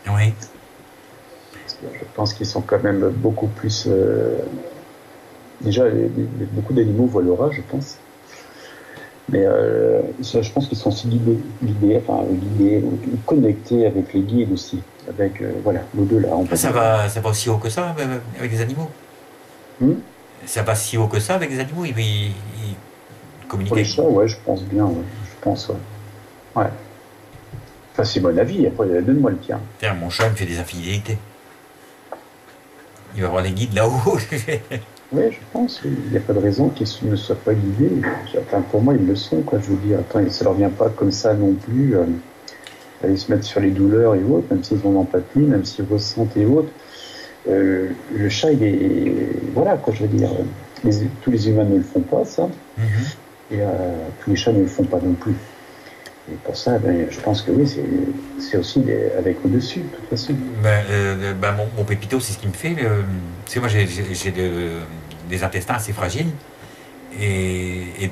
Oui. Je pense qu'ils sont quand même beaucoup plus... Déjà, beaucoup d'animaux voient l'aura, je pense. Mais je pense qu'ils sont aussi guidés, connectés avec les guides aussi. Avec, voilà, l'au-delà. Ça va aussi haut que ça avec les animaux. Ça va si haut que ça avec les animaux, ils communiquent. Pour les chats, ouais, je pense bien, ouais. Je pense, ouais. Ouais. Enfin, c'est mon avis, après, donne-moi le tien. Tiens, mon chat me fait des infidélités. Il va voir les guides là-haut. Oui, je pense. Il n'y a pas de raison qu'ils ne soient pas guidés. Enfin, pour moi, ils le sont, quoi. Je veux dire, attends, ça leur vient pas comme ça non plus. Aller se mettre sur les douleurs et autres, même s'ils ont l'empathie, même s'ils ressentent et autres. Le chat, il est... Voilà, quoi, je veux dire. Tous les humains ne le font pas, ça. Et tous les chats ne le font pas non plus. Et pour ça, je pense que oui, c'est aussi avec au-dessus, de toute façon. Mon pépito, c'est ce qui me fait. Tu sais, moi, j'ai des intestins assez fragiles. Et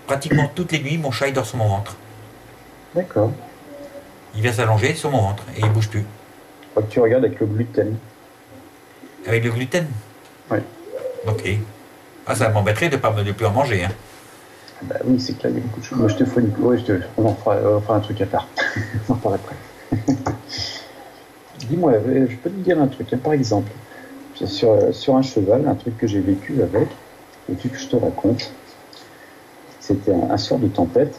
pratiquement toutes les nuits, mon chat, il dort sur mon ventre. D'accord. Il vient s'allonger sur mon ventre et il bouge plus. Faut que tu regardes avec le gluten. Avec le gluten? Oui. Ok. Ah, ça m'embêterait de ne plus en manger, hein. Bah oui, c'est clair, il y a beaucoup de choses. Moi, je te ferai on en fera un truc à part. On en parle après. Dis-moi, je peux te dire un truc, hein, par exemple, sur un cheval, un truc que j'ai vécu avec, et puis que je te raconte. C'était un soir de tempête.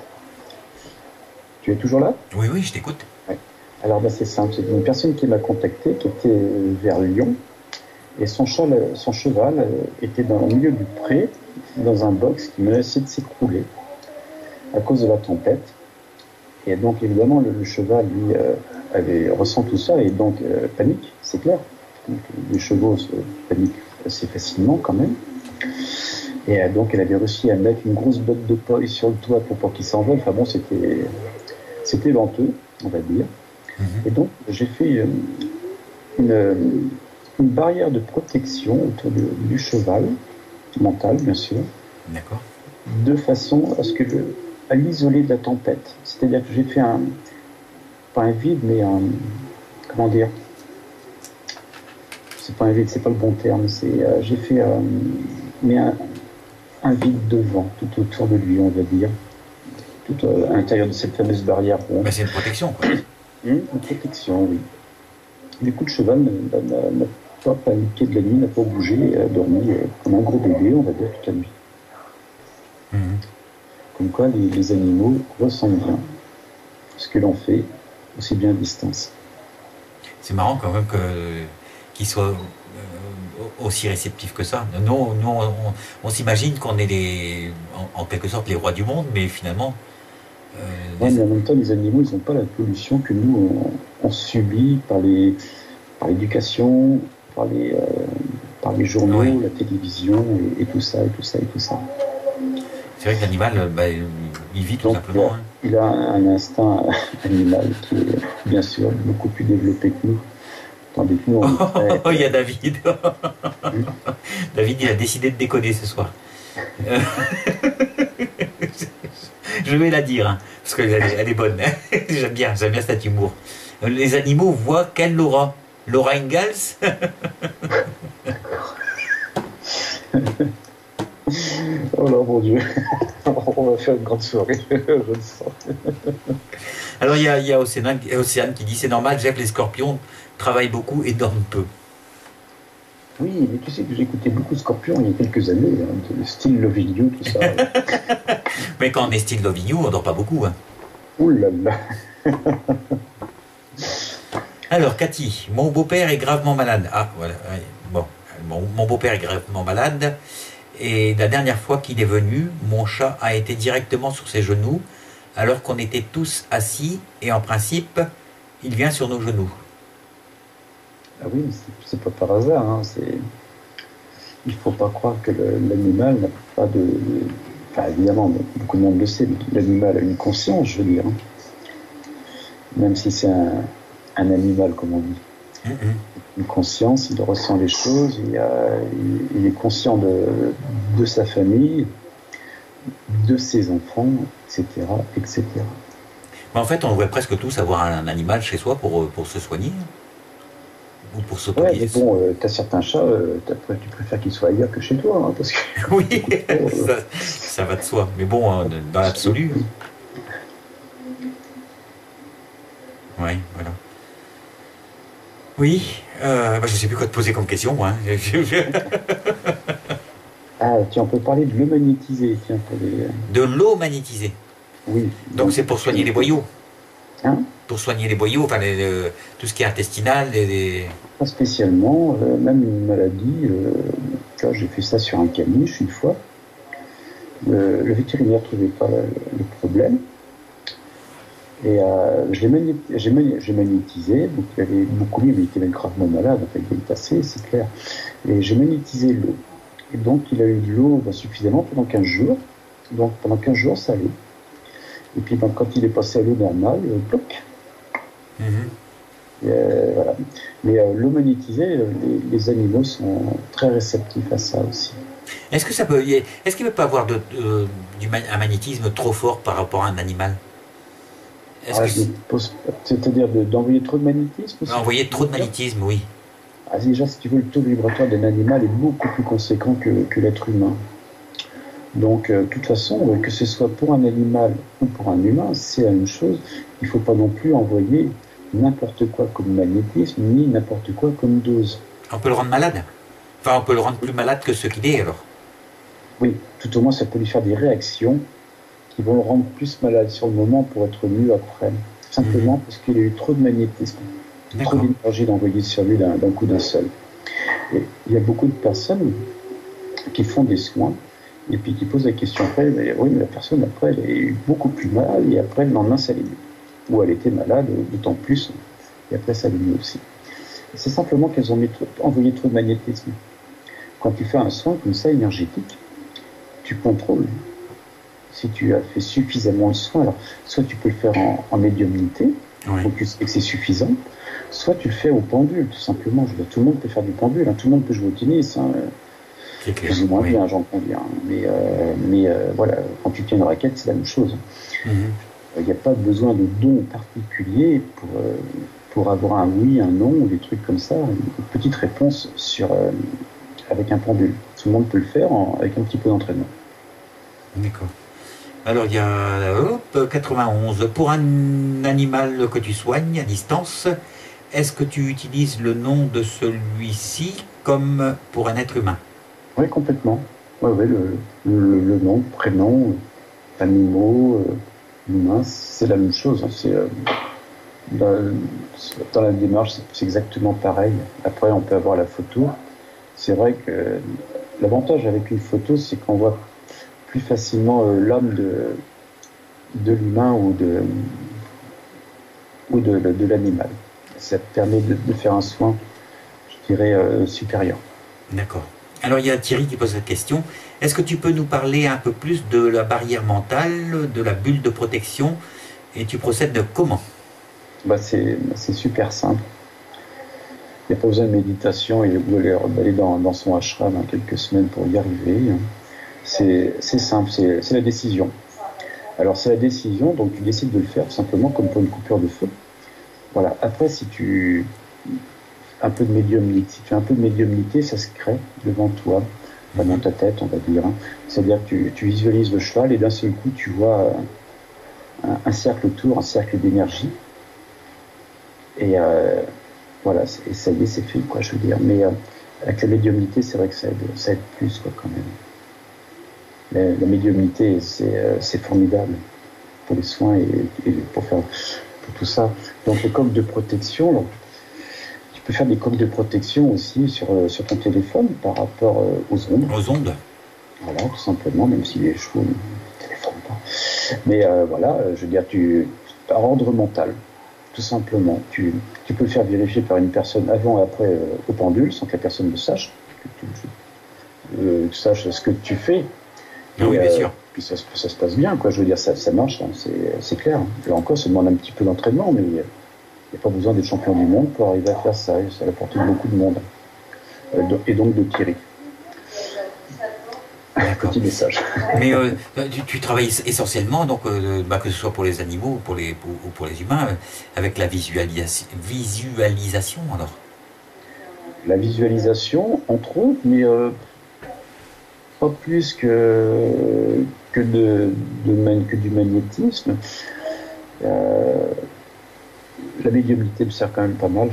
Tu es toujours là? Oui, je t'écoute. Ouais. Alors, c'est simple, c'est une personne qui m'a contacté, qui était vers Lyon, et son cheval était au milieu du pré, dans un box qui menaçait de s'écrouler à cause de la tempête. Et donc, évidemment, le cheval, lui, ressent tout ça et donc panique, c'est clair. Donc, les chevaux paniquent assez facilement quand même. Et donc, elle avait réussi à mettre une grosse botte de paille sur le toit pour pas qu'il s'envole. Enfin bon, c'était venteux, on va dire. Et donc, j'ai fait une barrière de protection autour du cheval, mental bien sûr, d'accord, de façon à l'isoler de la tempête. C'est-à-dire que j'ai fait pas un vide, mais comment dire, c'est pas un vide, c'est pas le bon terme, j'ai fait un vide devant, tout autour de lui, on va dire, tout à l'intérieur de cette fameuse barrière ronde. Mais c'est une protection, quoi. Une protection, oui. Du coup, le cheval n'a pas paniqué de la nuit, n'a pas bougé, a dormi comme un gros bébé, on va dire, toute la nuit. Comme quoi, les animaux ressentent bien ce que l'on fait, aussi bien à distance. C'est marrant quand même qu'ils soient aussi réceptifs que ça. Nous on s'imagine qu'on est en quelque sorte les rois du monde, mais finalement... mais en même temps, les animaux, ils n'ont pas la pollution que nous, on subit par l'éducation, par les journaux, la télévision, et tout ça, et tout ça, et tout ça. C'est vrai que l'animal, il vit tout simplement. il a un instinct animal qui est bien sûr beaucoup plus développé que nous. Tandis que nous, on est Oh, il y a David. David, il a décidé de déconner ce soir. Je vais la dire, hein, parce qu'elle elle est bonne. J'aime bien cet humour. Les animaux voient quelle Laura? Laura Ingalls. Oh là, mon Dieu. On va faire une grande soirée, je le sens. Alors, il y a Océane qui dit, c'est normal, Jeff, les scorpions travaillent beaucoup et dorment peu. Oui, mais tu sais que j'écoutais beaucoup Scorpion il y a quelques années, hein, de style Loving You, tout ça. Mais quand on est style Loving You, on dort pas beaucoup. Hein. Ouh là là. Alors, Cathy, mon beau-père est gravement malade. Ah, voilà. Ouais, bon, mon beau-père est gravement malade. Et la dernière fois qu'il est venu, mon chat a été directement sur ses genoux, alors qu'on était tous assis, et en principe, il vient sur nos genoux. Ah oui, c'est pas par hasard. Hein, il faut pas croire que l'animal n'a pas de... Enfin, évidemment, beaucoup de monde le sait, mais l'animal a une conscience, je veux dire. Hein. Même si c'est un animal, comme on dit. Une conscience, il ressent les choses, il est conscient de sa famille, de ses enfants, etc., etc. Mais en fait, on devrait presque tous avoir un animal chez soi pour se soigner. Ou pour s'occuper. Ouais, mais bon, t'as certains chats, tu préfères qu'ils soient ailleurs que chez toi, hein, parce que... Oui, ça va de soi. Mais bon, dans l'absolu... Oui, voilà. Oui, je ne sais plus quoi te poser comme question, moi. Ah, tiens, on peut parler de l'eau magnétisée, tiens, pour les... De l'eau magnétisée. Oui. Donc c'est pour soigner les boyaux. Hein? Pour soigner les boyaux, enfin tout ce qui est intestinal, Pas spécialement, même une maladie. Là, j'ai fait ça sur un caniche une fois. Le vétérinaire ne trouvait pas le problème. Et j'ai magnétisé, donc il avait beaucoup mieux, mais il était même gravement malade, enfin, il est passé, c'est clair. Et j'ai magnétisé l'eau. Et donc il a eu de l'eau suffisamment pendant 15 jours. Donc pendant 15 jours, ça allait. Et puis quand il est passé à l'eau normale, ploc. Voilà. Mais l'eau magnétisée, les animaux sont très réceptifs à ça aussi. Est-ce qu'il ne peut pas avoir un magnétisme trop fort par rapport à un animal? C'est-à-dire d'envoyer trop de magnétisme aussi? Envoyer trop de magnétisme, oui. Déjà, si tu veux, le taux vibratoire d'un animal est beaucoup plus conséquent que l'être humain. Donc, de toute façon, que ce soit pour un animal ou pour un humain, c'est la même chose. Il ne faut pas non plus envoyer n'importe quoi comme magnétisme, ni n'importe quoi comme dose. On peut le rendre malade? Enfin, on peut le rendre plus malade que ce qu'il est, alors? Oui, tout au moins, ça peut lui faire des réactions qui vont le rendre plus malade sur le moment pour être mieux après. Simplement parce qu'il a eu trop de magnétisme, trop d'énergie d'envoyer sur lui d'un coup d'un seul. Et il y a beaucoup de personnes qui font des soins et puis qui posent la question après, mais oui, mais la personne après, elle a eu beaucoup plus mal et après, le lendemain, ça allait mieux. Ou elle était malade, d'autant plus, et après, ça allait mieux aussi. C'est simplement qu'elles ont envoyé trop de magnétisme. Quand tu fais un soin comme ça, énergétique, tu contrôles. Si tu as fait suffisamment de soin, alors soit tu peux le faire en médiumnité, donc tu sais que c'est suffisant, soit tu le fais au pendule, tout simplement. Je veux dire, tout le monde peut faire du pendule, hein, tout le monde peut jouer au tennis, hein, plus ou moins bien, j'en conviens. Mais voilà, quand tu tiens une raquette, c'est la même chose. Il n'y a pas besoin de don particulier pour avoir un oui, un non, ou des trucs comme ça, une petite réponse avec un pendule. Tout le monde peut le faire avec un petit peu d'entraînement. D'accord. Alors, il y a 91. Pour un animal que tu soignes à distance, est-ce que tu utilises le nom de celui-ci comme pour un être humain? Oui, complètement. Oui, le nom, prénom, animaux, humain, c'est la même chose. Hein. Dans la démarche, c'est exactement pareil. Après, on peut avoir la photo. C'est vrai que l'avantage avec une photo, c'est qu'on voit plus facilement l'âme de l'humain ou de l'animal. Ça permet de faire un soin, je dirais, supérieur. D'accord. Alors il y a Thierry qui pose cette question. Est-ce que tu peux nous parler un peu plus de la barrière mentale, de la bulle de protection, et tu procèdes de comment? C'est super simple. Il n'y a pas besoin de méditation et d'aller dans son ashram quelques semaines pour y arriver. C'est simple, c'est la décision. Alors c'est la décision, donc tu décides de le faire tout simplement comme pour une coupure de feu. Voilà. Après, si tu fais un peu de médiumnité, ça se crée devant toi, dans ta tête, on va dire. C'est-à-dire que tu visualises le cheval et d'un seul coup, tu vois un cercle autour, un cercle d'énergie. Et voilà, et ça y est, c'est fait, quoi, je veux dire. Mais avec la médiumnité, c'est vrai que ça aide plus, quoi, quand même. La médiumnité, c'est formidable pour les soins et pour tout ça. Donc les coques de protection, donc, tu peux faire des coques de protection aussi sur ton téléphone par rapport aux ondes. Aux ondes. Voilà, tout simplement, même si les chevaux ne téléphonent pas. Mais voilà, je veux dire, par ordre mental, tout simplement. Tu peux le faire vérifier par une personne avant et après au pendule, sans que la personne le sache, que tu saches ce que tu fais. Oui, bien sûr. Puis ça se passe bien, quoi. Je veux dire, ça marche, hein, c'est clair. Là encore, ça demande un petit peu d'entraînement, mais il n'y a pas besoin d'être champion du monde pour arriver à faire ça. Et ça a apporté beaucoup de monde. Et donc de Thierry. Petit message. Mais tu travailles essentiellement, donc, que ce soit pour les animaux ou pour les humains, avec la visualisation, alors. La visualisation, entre autres, mais pas plus que du magnétisme. La médiumnité me sert quand même pas mal,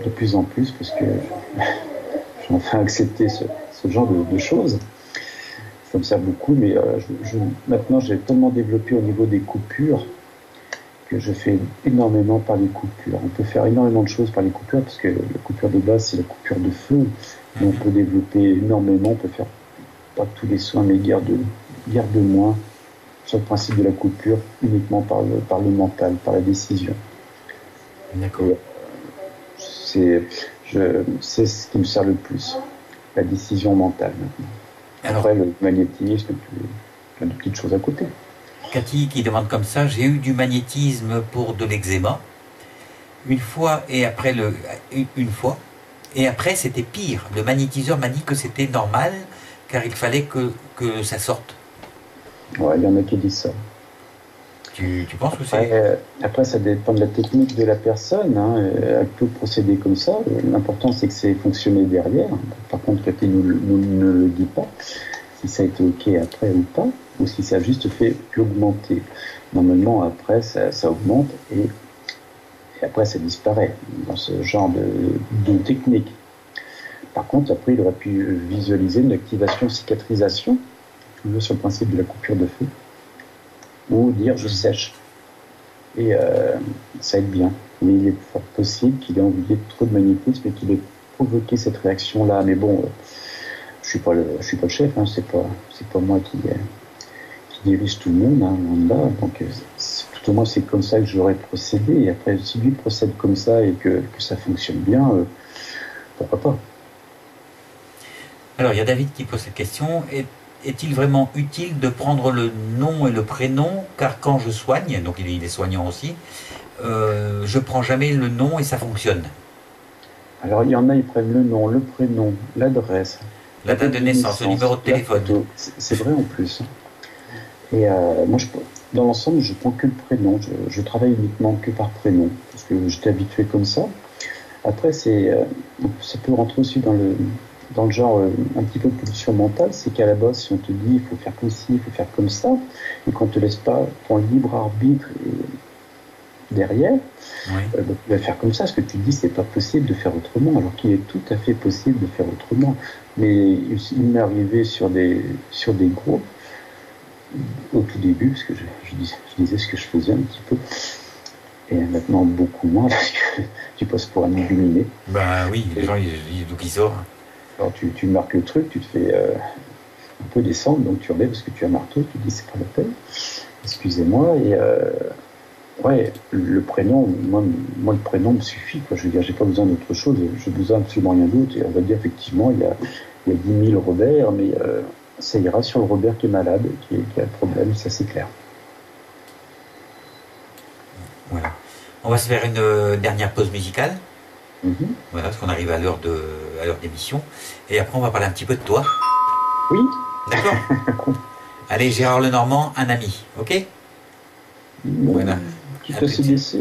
de plus en plus, parce que j'ai enfin accepté ce genre de choses. Ça me sert beaucoup, mais maintenant j'ai tellement développé au niveau des coupures que je fais énormément par les coupures. On peut faire énormément de choses par les coupures, parce que la coupure de base, c'est la coupure de feu. Mais on peut développer énormément, on peut faire pas tous les soins, mais guère de moins sur le principe de la coupure, uniquement par le mental, par la décision. D'accord. C'est ce qui me sert le plus, la décision mentale maintenant. Alors, après, le magnétisme, plein de petites choses à côté. Cathy qui demande comme ça, j'ai eu du magnétisme pour de l'eczéma, une fois, et après c'était pire. Le magnétiseur m'a dit que c'était normal, car il fallait que ça sorte. Ouais, il y en a qui disent ça. Tu penses que c'est... Après, ça dépend de la technique de la personne. Hein. Elle peut procéder comme ça. L'important, c'est que c'est fonctionné derrière. Par contre, Cathy nous ne le dit pas. Si ça a été OK après ou pas, ou si ça a juste fait qu'augmenter. Normalement, après, ça augmente et après, ça disparaît dans ce genre de technique. Par contre, après, il aurait pu visualiser une activation cicatrisation, toujours sur le principe de la coupure de feu, ou dire je sèche. Et ça aide bien. Mais il est fort possible qu'il ait envoyé trop de magnétisme et qu'il ait provoqué cette réaction-là. Mais bon, je suis pas le chef, hein, c'est pas moi qui dirige tout le monde, hein, là. Donc tout au moins c'est comme ça que j'aurais procédé. Et après, si lui procède comme ça et que ça fonctionne bien, pourquoi pas. Alors, il y a David qui pose cette question. Est-il vraiment utile de prendre le nom et le prénom? Car quand je soigne, donc il est soignant aussi, je prends jamais le nom et ça fonctionne. Alors, il y en a, ils prennent le nom, le prénom, l'adresse, la date de naissance, le numéro de téléphone. C'est vrai en plus. Et moi, dans l'ensemble, je prends que le prénom. Je travaille uniquement que par prénom, parce que j'étais habitué comme ça. Après, ça peut rentrer aussi dans le genre un petit peu de pulsion mentale, c'est qu'à la base, si on te dit il faut faire comme ci, il faut faire comme ça, et qu'on ne te laisse pas ton libre arbitre derrière, oui. Tu vas faire comme ça, ce que tu dis, c'est pas possible de faire autrement, alors qu'il est tout à fait possible de faire autrement. Mais il m'est arrivé sur des groupes, au tout début, parce que je disais ce que je faisais un petit peu, et maintenant beaucoup moins, parce que tu passes pour un illuminé. Ben oui, les gens, ils d'où qu'ils sortent. Alors tu marques le truc, tu te fais un peu descendre, donc tu relèves parce que tu as marqué, tu dis c'est pas la peine, excusez-moi, et ouais, le prénom, moi le prénom me suffit, quoi. Je veux dire, j'ai pas besoin d'autre chose, j'ai besoin absolument rien d'autre, et on va dire effectivement, il il y a 10 000 Robert, mais ça ira sur le Robert qui est malade, qui a le problème, ça c'est clair. Voilà. On va se faire une dernière pause musicale. Voilà, parce qu'on arrive à l'heure d'émission. Et après, on va parler un petit peu de toi. Oui. D'accord. Allez, Gérard Lenormand, un ami, ok? Voilà. Quitte ACDC.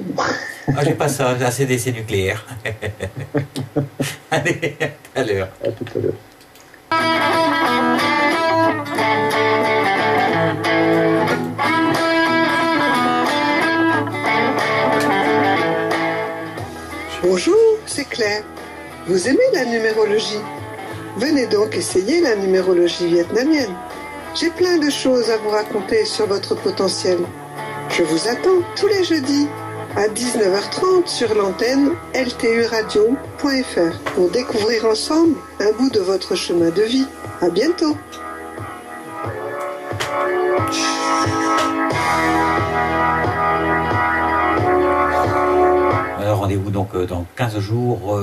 Ah, j'ai pas ça, ACDC nucléaire. Allez, à l'heure. À tout à l'heure. Bonjour, c'est Claire. Vous aimez la numérologie? Venez donc essayer la numérologie vietnamienne. J'ai plein de choses à vous raconter sur votre potentiel. Je vous attends tous les jeudis à 19h30 sur l'antenne lturadio.fr pour découvrir ensemble un bout de votre chemin de vie. À bientôt. Alors, rendez-vous donc dans 15 jours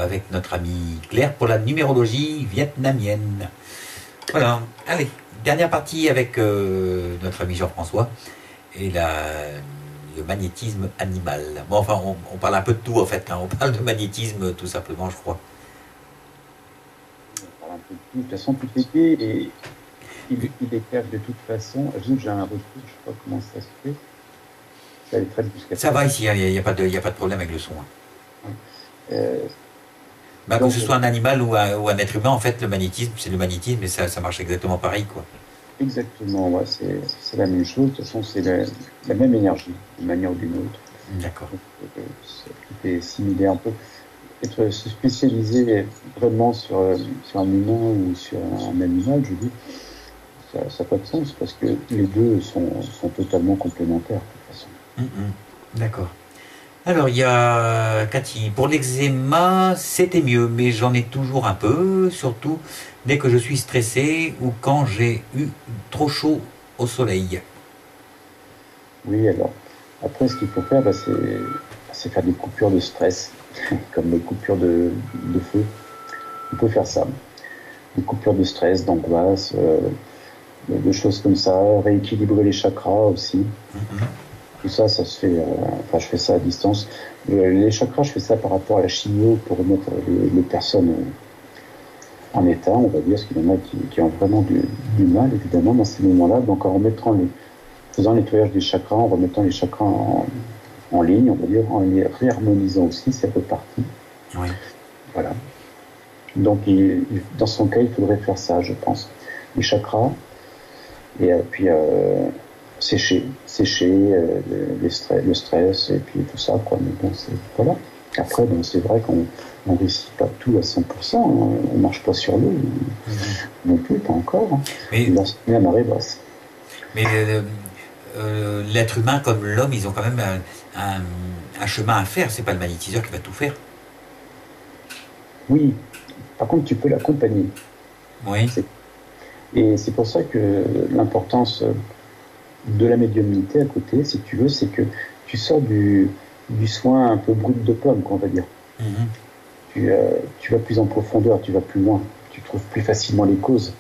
avec notre amie Claire pour la numérologie vietnamienne. Voilà, allez, dernière partie avec notre ami Jean-François et le magnétisme animal. Bon, enfin, on parle un peu de tout en fait, hein. On parle de magnétisme tout simplement, je crois. On parle un peu de tout. De toute façon, tout est fait et il éclaire de toute façon. J'ai un retour, je ne sais pas comment ça se fait. Ça les traite jusqu'à ça va ici, il n'y a pas de problème avec le son. Hein. Bah, que ce soit un animal ou un être humain, en fait, le magnétisme, c'est le magnétisme, et ça marche exactement pareil, quoi. Exactement, ouais, c'est la même chose. De toute façon, c'est la même énergie, d'une manière ou d'une autre. D'accord. Tout est similaire. On peut se spécialiser vraiment sur un humain ou sur un animal, je dis. Ça n'a pas de sens, parce que les deux sont totalement complémentaires, de toute façon. D'accord. Alors, il y a Cathy. Pour l'eczéma, c'était mieux, mais j'en ai toujours un peu, surtout dès que je suis stressé ou quand j'ai eu trop chaud au soleil. Oui, alors, après, ce qu'il faut faire, c'est faire des coupures de stress, comme les coupures de feu. On peut faire ça. Des coupures de stress, d'angoisse, de choses comme ça, rééquilibrer les chakras aussi. Tout ça, ça se fait, je fais ça à distance. Les chakras, je fais ça par rapport à la chimio pour remettre les personnes en état, on va dire, parce qu'il y en a qui ont vraiment du mal, évidemment, dans ces moments-là. Donc, en faisant le nettoyage des chakras, en remettant les chakras en ligne, on va dire, en les réharmonisant aussi, ça fait partie. Oui. Voilà. Donc, dans son cas, il faudrait faire ça, je pense. Les chakras, et puis sécher le stress et puis tout ça, quoi. Mais bon, voilà. Après, c'est vrai qu'on ne réussit pas tout à 100%, hein. On ne marche pas sur l'eau non plus, pas encore. Hein. Mais la marée basse. Mais l'être humain comme l'homme, ils ont quand même un chemin à faire. C'est pas le magnétiseur qui va tout faire. Oui. Par contre, tu peux l'accompagner. Oui. Et c'est pour ça que l'importance de la médiumnité à côté, si tu veux, c'est que tu sors du soin un peu brut de pomme, on va dire. Tu vas plus en profondeur, tu vas plus loin, tu trouves plus facilement les causes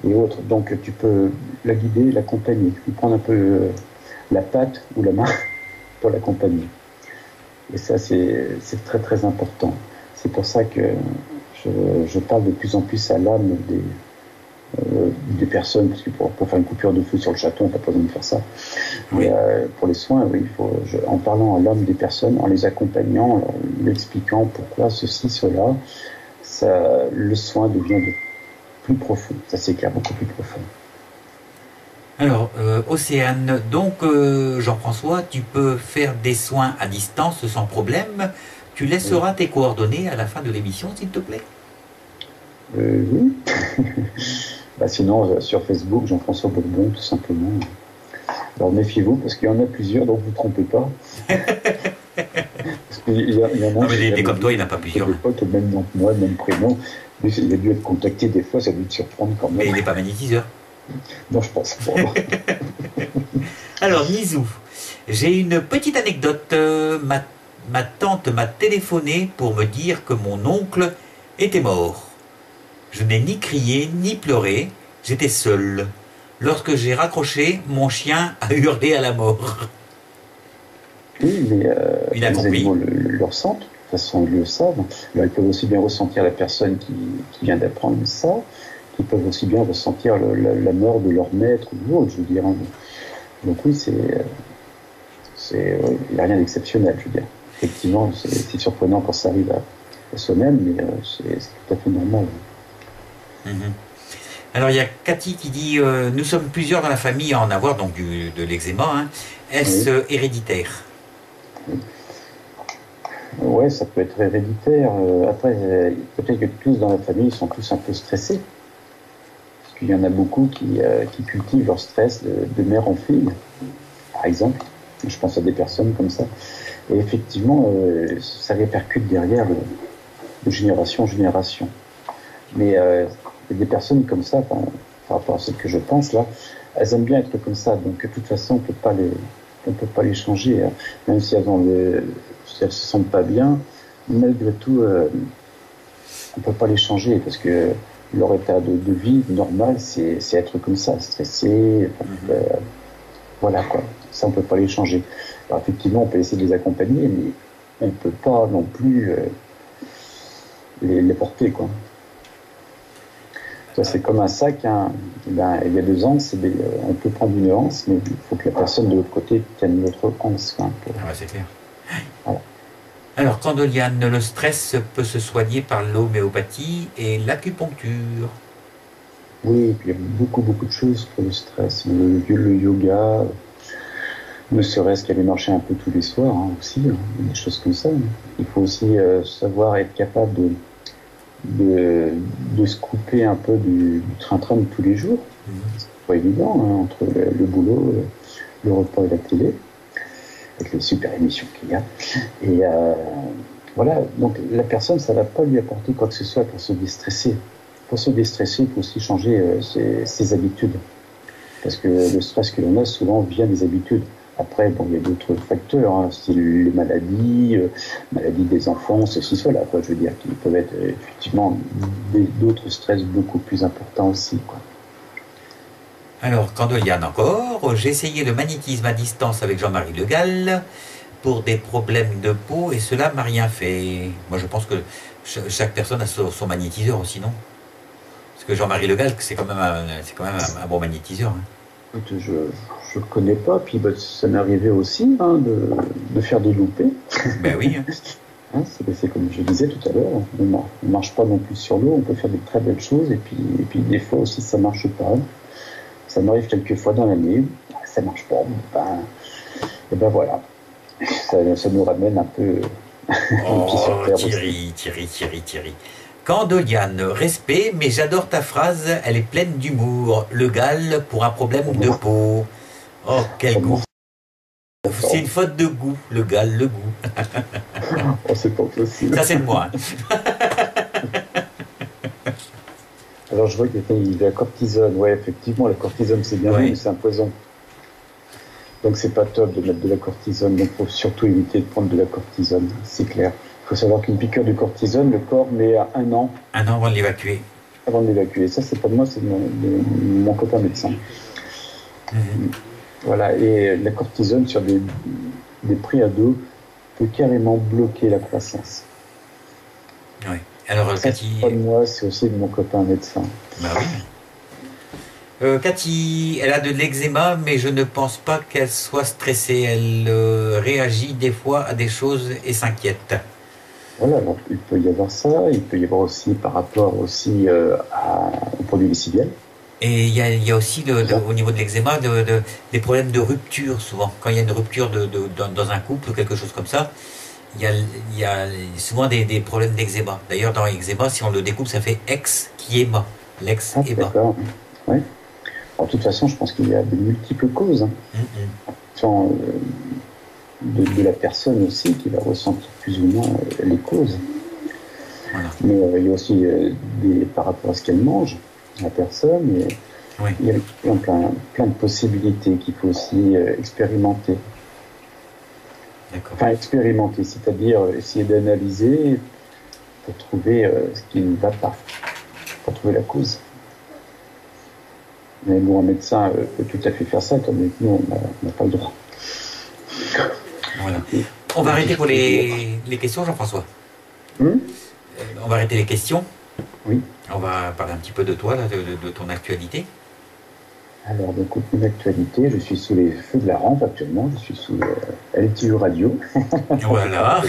et autres. Donc tu peux la guider, l'accompagner. Tu peux prendre un peu la patte ou la main pour l'accompagner. Et ça, c'est très très important. C'est pour ça que je parle de plus en plus à l'âme des personnes, parce que pour faire une coupure de feu sur le château, on n'a pas besoin de faire ça. Oui. Mais pour les soins, oui, en parlant à l'âme des personnes, en les accompagnant, en leur expliquant pourquoi ceci, cela, le soin devient plus profond. Ça c'est clair, beaucoup plus profond. Alors, Océane, donc Jean-François, tu peux faire des soins à distance sans problème. Tu laisseras tes coordonnées à la fin de l'émission, s'il te plaît. Oui. Sinon, sur Facebook, Jean-François Bourbon, tout simplement. Alors méfiez-vous, parce qu'il y en a plusieurs, donc vous ne vous trompez pas. Parce qu'il y en a non, mais comme toi, il n'y en a pas plusieurs. Même nom que moi, même prénom. Mais il a dû être contacté des fois, ça a dû te surprendre quand même. Mais il n'est pas magnétiseur. Non, je pense pas. Alors, Nizou, j'ai une petite anecdote. Ma tante m'a téléphoné pour me dire que mon oncle était mort. Je n'ai ni crié, ni pleuré. J'étais seul. Lorsque j'ai raccroché, mon chien a hurlé à la mort. Oui, mais Il a les compris. animaux le ressentent. De toute façon, ils le savent. Alors, ils peuvent aussi bien ressentir la personne qui vient d'apprendre ça, qu'ils peuvent aussi bien ressentir la mort de leur maître ou autre, je veux dire. Hein. Donc oui, il n'y a rien d'exceptionnel, je veux dire. Effectivement, c'est surprenant quand ça arrive à soi-même, mais c'est tout à fait normal. Alors il y a Cathy qui dit nous sommes plusieurs dans la famille à en avoir, donc de l'eczéma. Hein. Est-ce héréditaire? Ouais, ça peut être héréditaire. Après, peut-être que tous dans la famille sont tous un peu stressés. Parce qu'il y en a beaucoup qui cultivent leur stress de mère en fille, par exemple. Je pense à des personnes comme ça. Et effectivement, ça répercute derrière de génération en génération. Mais des personnes comme ça, par rapport à ce que je pense là, elles aiment bien être comme ça. Donc de toute façon, on peut pas les changer. Hein. Même si si elles se sentent pas bien, malgré tout, on peut pas les changer parce que leur état de vie normal, c'est être comme ça, stressé. Voilà quoi. Ça, on peut pas les changer. Alors effectivement, on peut essayer de les accompagner, mais on peut pas non plus les porter quoi. Ça, c'est comme un sac. Hein. Ben, il y a 2 anses, on peut prendre une anse, mais il faut que la personne de l'autre côté tienne l'autre anse. Hein, Ah, c'est clair. Voilà. Alors, Candoliane, le stress peut se soigner par l'homéopathie et l'acupuncture. Oui, et puis il y a beaucoup de choses pour le stress. Le yoga, ne serait-ce qu'aller marcher un peu tous les soirs hein, aussi, hein, des choses comme ça. Hein. Il faut aussi savoir être capable de se couper un peu du train-train de tous les jours. C'est pas évident, hein, entre le boulot, le repas et la télé, avec les super émissions qu'il y a. Et voilà, donc la personne, ça va pas lui apporter quoi que ce soit pour se déstresser. Pour se déstresser, il faut aussi changer ses habitudes. Parce que le stress que l'on a souvent vient des habitudes. Après, bon, il y a d'autres facteurs, hein, style les maladies des enfants, ceci, cela, quoi, je veux dire, qui peuvent être effectivement d'autres stress beaucoup plus importants aussi, quoi. Alors, Candoliane encore, j'ai essayé le magnétisme à distance avec Jean-Marie Le Gall pour des problèmes de peau et cela m'a rien fait. Moi, je pense que chaque personne a son magnétiseur aussi, non? Parce que Jean-Marie Le Gall, c'est quand même un bon magnétiseur. Hein. Écoute, je connais pas, puis bah, ça m'est arrivé aussi hein, de faire des loupés. Ben oui. Hein, c'est comme je disais tout à l'heure, on ne marche pas non plus sur l'eau, on peut faire de très belles choses, et puis des fois aussi ça marche pas. Ça m'arrive quelques fois dans l'année, ça marche pas, et ben voilà, ça nous ramène un peu un pied sur terre aussi. Thierry. Candoliane, respect, mais j'adore ta phrase, elle est pleine d'humour. Le Gall pour un problème de peau. Oh, quel goût. C'est une faute de goût, le Gall, le goût. Oh, c'est pas possible. Ça, c'est de moi. Alors, je vois qu'il y a la cortisone. Ouais, effectivement, la cortisone, c'est bien, mais c'est un poison. Donc, c'est pas top de mettre de la cortisone. Donc, il faut surtout éviter de prendre de la cortisone, c'est clair. Il faut savoir qu'une piqûre de cortisone, le corps met à 1 an. 1 an avant de l'évacuer. Avant de l'évacuer. Ça, c'est pas de moi, c'est de mon copain médecin. Voilà, et la cortisone sur des préados peut carrément bloquer la croissance. Oui. Alors, ça, Cathy. C'est pas de moi, c'est aussi de mon copain médecin. Bah oui. Cathy, elle a de l'eczéma, mais je ne pense pas qu'elle soit stressée. Elle réagit des fois à des choses et s'inquiète. Voilà, donc il peut y avoir ça, il peut y avoir aussi par rapport aussi aux produits lessiviels. Et il y a aussi au niveau de l'eczéma des problèmes de rupture souvent. Quand il y a une rupture dans un couple ou quelque chose comme ça, il y a souvent des problèmes d'eczéma. D'ailleurs, dans l'eczéma, si on le découpe, ça fait ex-qui-éma. L'ex-éma. D'accord, oui. Alors, de toute façon, je pense qu'il y a de multiples causes. Hein. De la personne aussi qui va ressentir plus ou moins les causes. Voilà. Mais il y a aussi par rapport à ce qu'elle mange, la personne, il y a plein de possibilités qu'il faut aussi expérimenter. Enfin, expérimenter, c'est-à-dire essayer d'analyser pour trouver ce qui ne va pas. pour trouver la cause. Mais bon, un médecin peut tout à fait faire ça, tandis que nous, on n'a pas le droit. Voilà. On va arrêter pour les questions, Jean-François. On va arrêter les questions. Oui. On va parler un petit peu de toi, là, de ton actualité. Alors, donc, mon actualité, je suis sous les feux de la rampe actuellement. Je suis sous LTU Radio. Voilà.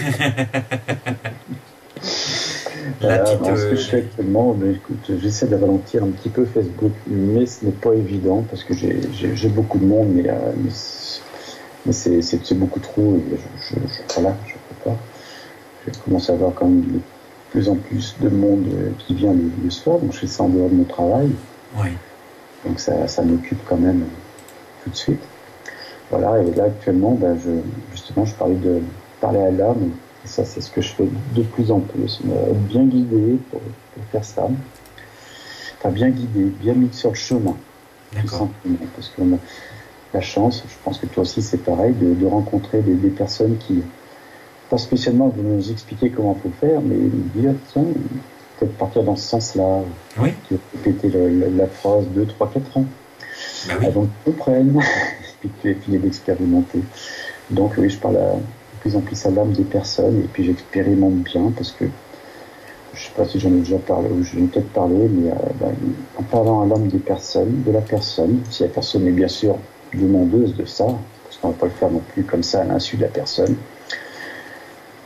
Ce que je fais actuellement, écoute, j'essaie de ralentir un petit peu Facebook, mais ce n'est pas évident parce que j'ai beaucoup de monde, mais c'est beaucoup trop. Et voilà, je peux pas. Je commence à avoir quand même de plus en plus de monde qui vient le soir, donc je fais ça en dehors de mon travail. Oui. Donc ça m'occupe quand même tout de suite. Voilà, et là actuellement, je parlais de parler à l'âme. Et ça, c'est ce que je fais de plus en plus. Être bien guidé pour faire ça. Enfin, bien guidé, bien mis sur le chemin. D'accord. Tout simplement. Parce qu'on a la chance, je pense que toi aussi c'est pareil, de rencontrer des personnes qui, pas spécialement de nous expliquer comment il faut faire, mais nous dire, tiens, peut-être partir dans ce sens-là. Oui. Tu vas répéter la phrase 2, 3, 4 ans. Ben oui. Avant que tu comprennes. Et puis tu es fini d'expérimenter. Donc oui, je parle de plus en plus à l'âme des personnes et puis j'expérimente bien parce que je ne sais pas si j'en ai déjà parlé ou je vais peut-être parler, mais en parlant à l'âme des personnes, de la personne, si la personne est bien sûr demandeuse de ça, parce qu'on ne va pas le faire non plus comme ça à l'insu de la personne.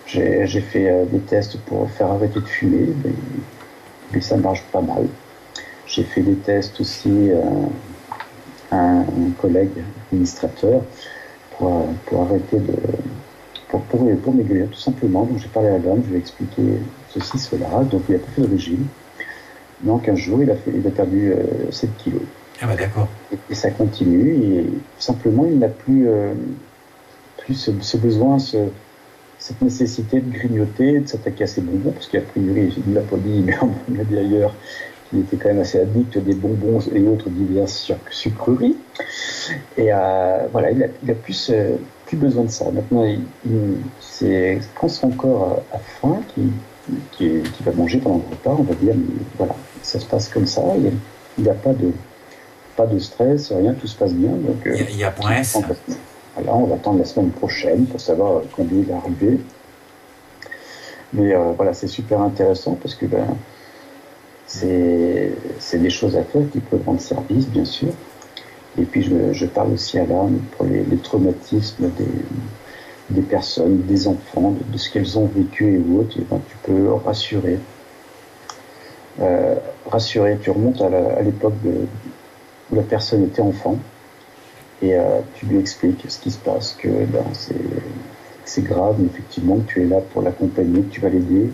J'ai fait des tests pour faire arrêter de fumer, mais ça marche pas mal. J'ai fait des tests aussi à un collègue administrateur pour arrêter pour maigrir tout simplement. Donc j'ai parlé à l'homme, je lui ai expliqué ceci, cela. Donc il a pas fait de régime. Mais en 15 jours, il a perdu 7 kilos. Ah bah d'accord. Et ça continue. Et simplement, il n'a plus ce besoin, cette nécessité de grignoter, de s'attaquer à ses bonbons, parce qu'a priori, il ne l'a pas dit, mais on l'a dit ailleurs, qu'il était quand même assez addict des bonbons et autres diverses sucreries. Et voilà, il a plus besoin de ça. Maintenant, c'est quand son corps a faim qui va manger pendant le repas, on va dire, mais voilà, ça se passe comme ça, il n'a pas de stress, rien, tout se passe bien. Donc, il y a point S. Voilà, on va attendre la semaine prochaine pour savoir combien il est arrivé. Mais voilà, c'est super intéressant parce que c'est des choses à faire qui peuvent rendre service, bien sûr. Et puis je parle aussi à l'âme pour les traumatismes des personnes, des enfants, de ce qu'elles ont vécu et autres. Et tu peux rassurer. Tu remontes à l'époque où la personne était enfant. Et tu lui expliques ce qui se passe, que c'est grave, mais effectivement, que tu es là pour l'accompagner, que tu vas l'aider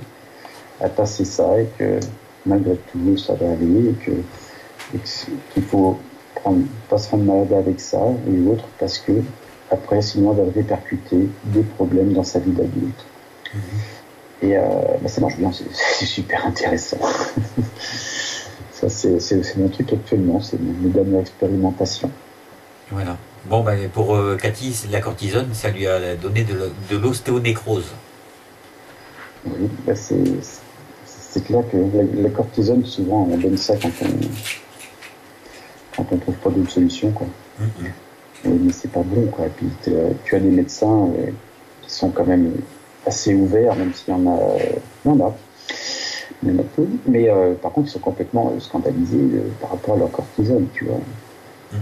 à passer ça, et que malgré tout, ça va aller, et qu'il faut pas se rendre malade avec ça, et autres, parce que après, sinon, elle va répercuter des problèmes dans sa vie d'adulte. Mmh. Et ça marche bien, c'est super intéressant. Ça, c'est mon truc actuellement, c'est mes dernières expérimentations. Voilà. Bon, pour Cathy, la cortisone, ça lui a donné de l'ostéonécrose. Oui, c'est clair que la cortisone, souvent, on donne ça quand on trouve pas d'autre solution, quoi. Mm-hmm. Mais c'est pas bon, quoi. Et puis tu as des médecins qui sont quand même assez ouverts, même s'il y en a. Il y en a peu. Mais par contre, ils sont complètement scandalisés par rapport à leur cortisone, tu vois. Mm-hmm.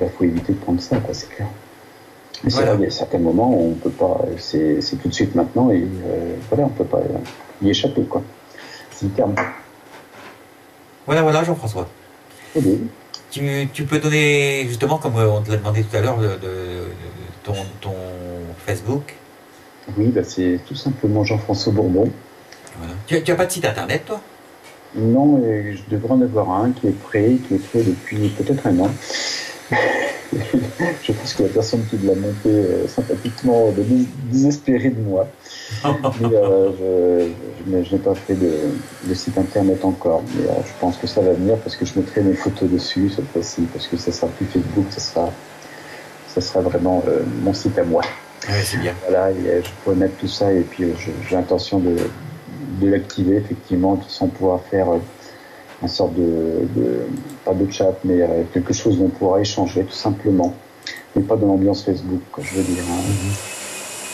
Il faut éviter de prendre ça, quoi, c'est clair. Mais voilà. C'est vrai, il y a certains moments où on peut pas, c'est tout de suite maintenant, et voilà, on peut pas y échapper, quoi. C'est le terme. Voilà, Jean-François. Oui. Tu peux donner, justement, comme on te l'a demandé tout à l'heure, ton Facebook. Oui, c'est tout simplement Jean-François Bourbon. Voilà. Tu n'as pas de site internet, toi? Non, je devrais en avoir un qui est prêt depuis peut-être un an. Je pense que la personne qui l'a monté sympathiquement désespérée de moi. Mais je n'ai pas fait de site internet encore. Mais je pense que ça va venir parce que je mettrai mes photos dessus cette fois-ci, parce que ça sera plus Facebook, ça sera vraiment mon site à moi. Ouais, c'est bien. Voilà, et je pourrais mettre tout ça et puis j'ai l'intention de l'activer effectivement sans pouvoir faire une sorte pas de chat, mais quelque chose où on pourra échanger tout simplement, mais pas dans l'ambiance Facebook, quoi, je veux dire.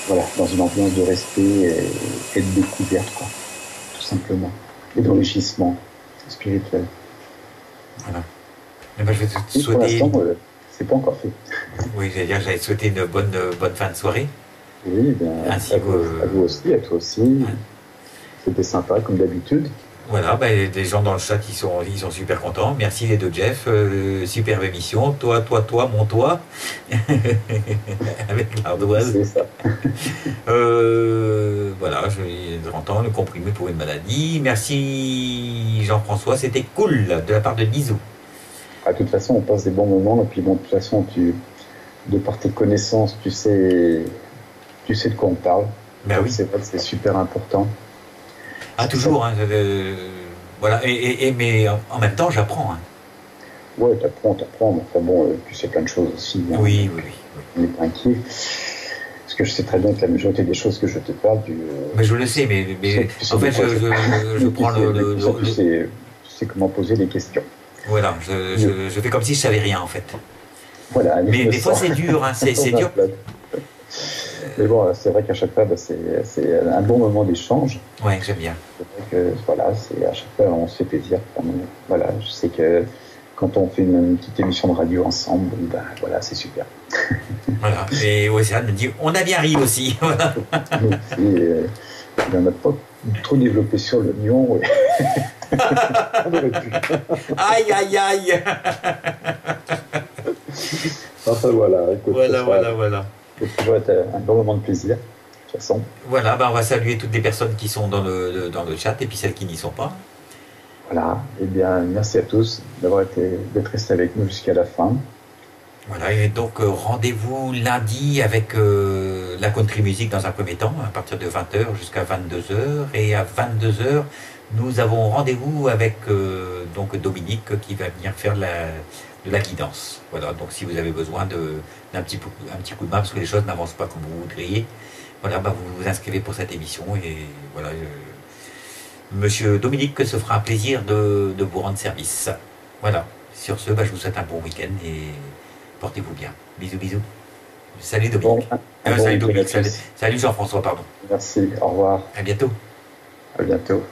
Voilà, dans une ambiance de respect et de découverte, quoi, tout simplement, et d'enrichissement spirituel. Voilà. Mais moi, je vais te souhaiter. Pour l'instant, c'est pas encore fait. Oui, j'allais souhaiter une bonne fin de soirée. Oui, bien, ainsi à vous aussi, à toi aussi. Ouais. C'était sympa, comme d'habitude. Voilà, les gens dans le chat, ils sont super contents. Merci les deux Jeff, superbe émission. Toi, mon toi, avec l'ardoise. C'est ça. Voilà, je vais de temps le comprimé pour une maladie. Merci Jean-François, c'était cool de la part de Bisous. De toute façon, on passe des bons moments, et puis bon, de toute façon, de par tes connaissances, tu sais de quoi on parle. Ben oui. C'est vrai que c'est super important. Ah, toujours, hein, voilà, mais en même temps, j'apprends. Hein. Ouais, t'apprends, mais enfin bon, tu sais plein de choses aussi. Hein. Oui. On n'est pas inquiet. Parce que je sais très bien que la majorité des choses que je te parle, mais je le sais, mais en fait, je prends tu sais comment poser les questions. Voilà, je fais comme si je savais rien, en fait. Voilà. Mais des fois, c'est dur, hein, c'est dur. Mais bon, c'est vrai qu'à chaque fois, c'est un bon moment d'échange. Ouais, j'aime bien. C'est vrai que, voilà, à chaque fois, on se fait plaisir. Voilà, je sais que quand on fait une petite émission de radio ensemble, ben voilà, c'est super. Voilà, et Océane me dit, on a bien ri aussi. Voilà. Il n'en a pas trop développé sur l'oignon. On aurait pu. Aïe. Enfin voilà, écoute. Voilà. C'est toujours un bon moment de plaisir, de toute façon. Voilà, on va saluer toutes les personnes qui sont dans le chat et puis celles qui n'y sont pas. Voilà, et bien merci à tous d'être restés avec nous jusqu'à la fin. Voilà, et donc rendez-vous lundi avec la country music dans un premier temps, à partir de 20h jusqu'à 22h. Et à 22h, nous avons rendez-vous avec donc Dominique qui va venir faire de la guidance. Voilà, donc si vous avez besoin d'un petit coup de main, parce que les choses n'avancent pas comme vous voudriez, voilà, vous vous inscrivez pour cette émission et voilà. Monsieur Dominique, se fera un plaisir de vous rendre service. Voilà. Sur ce, je vous souhaite un bon week-end et portez-vous bien. Bisous. Salut Dominique. Salut Dominique. Salut Jean-François, pardon. Merci, au revoir. À bientôt. À bientôt.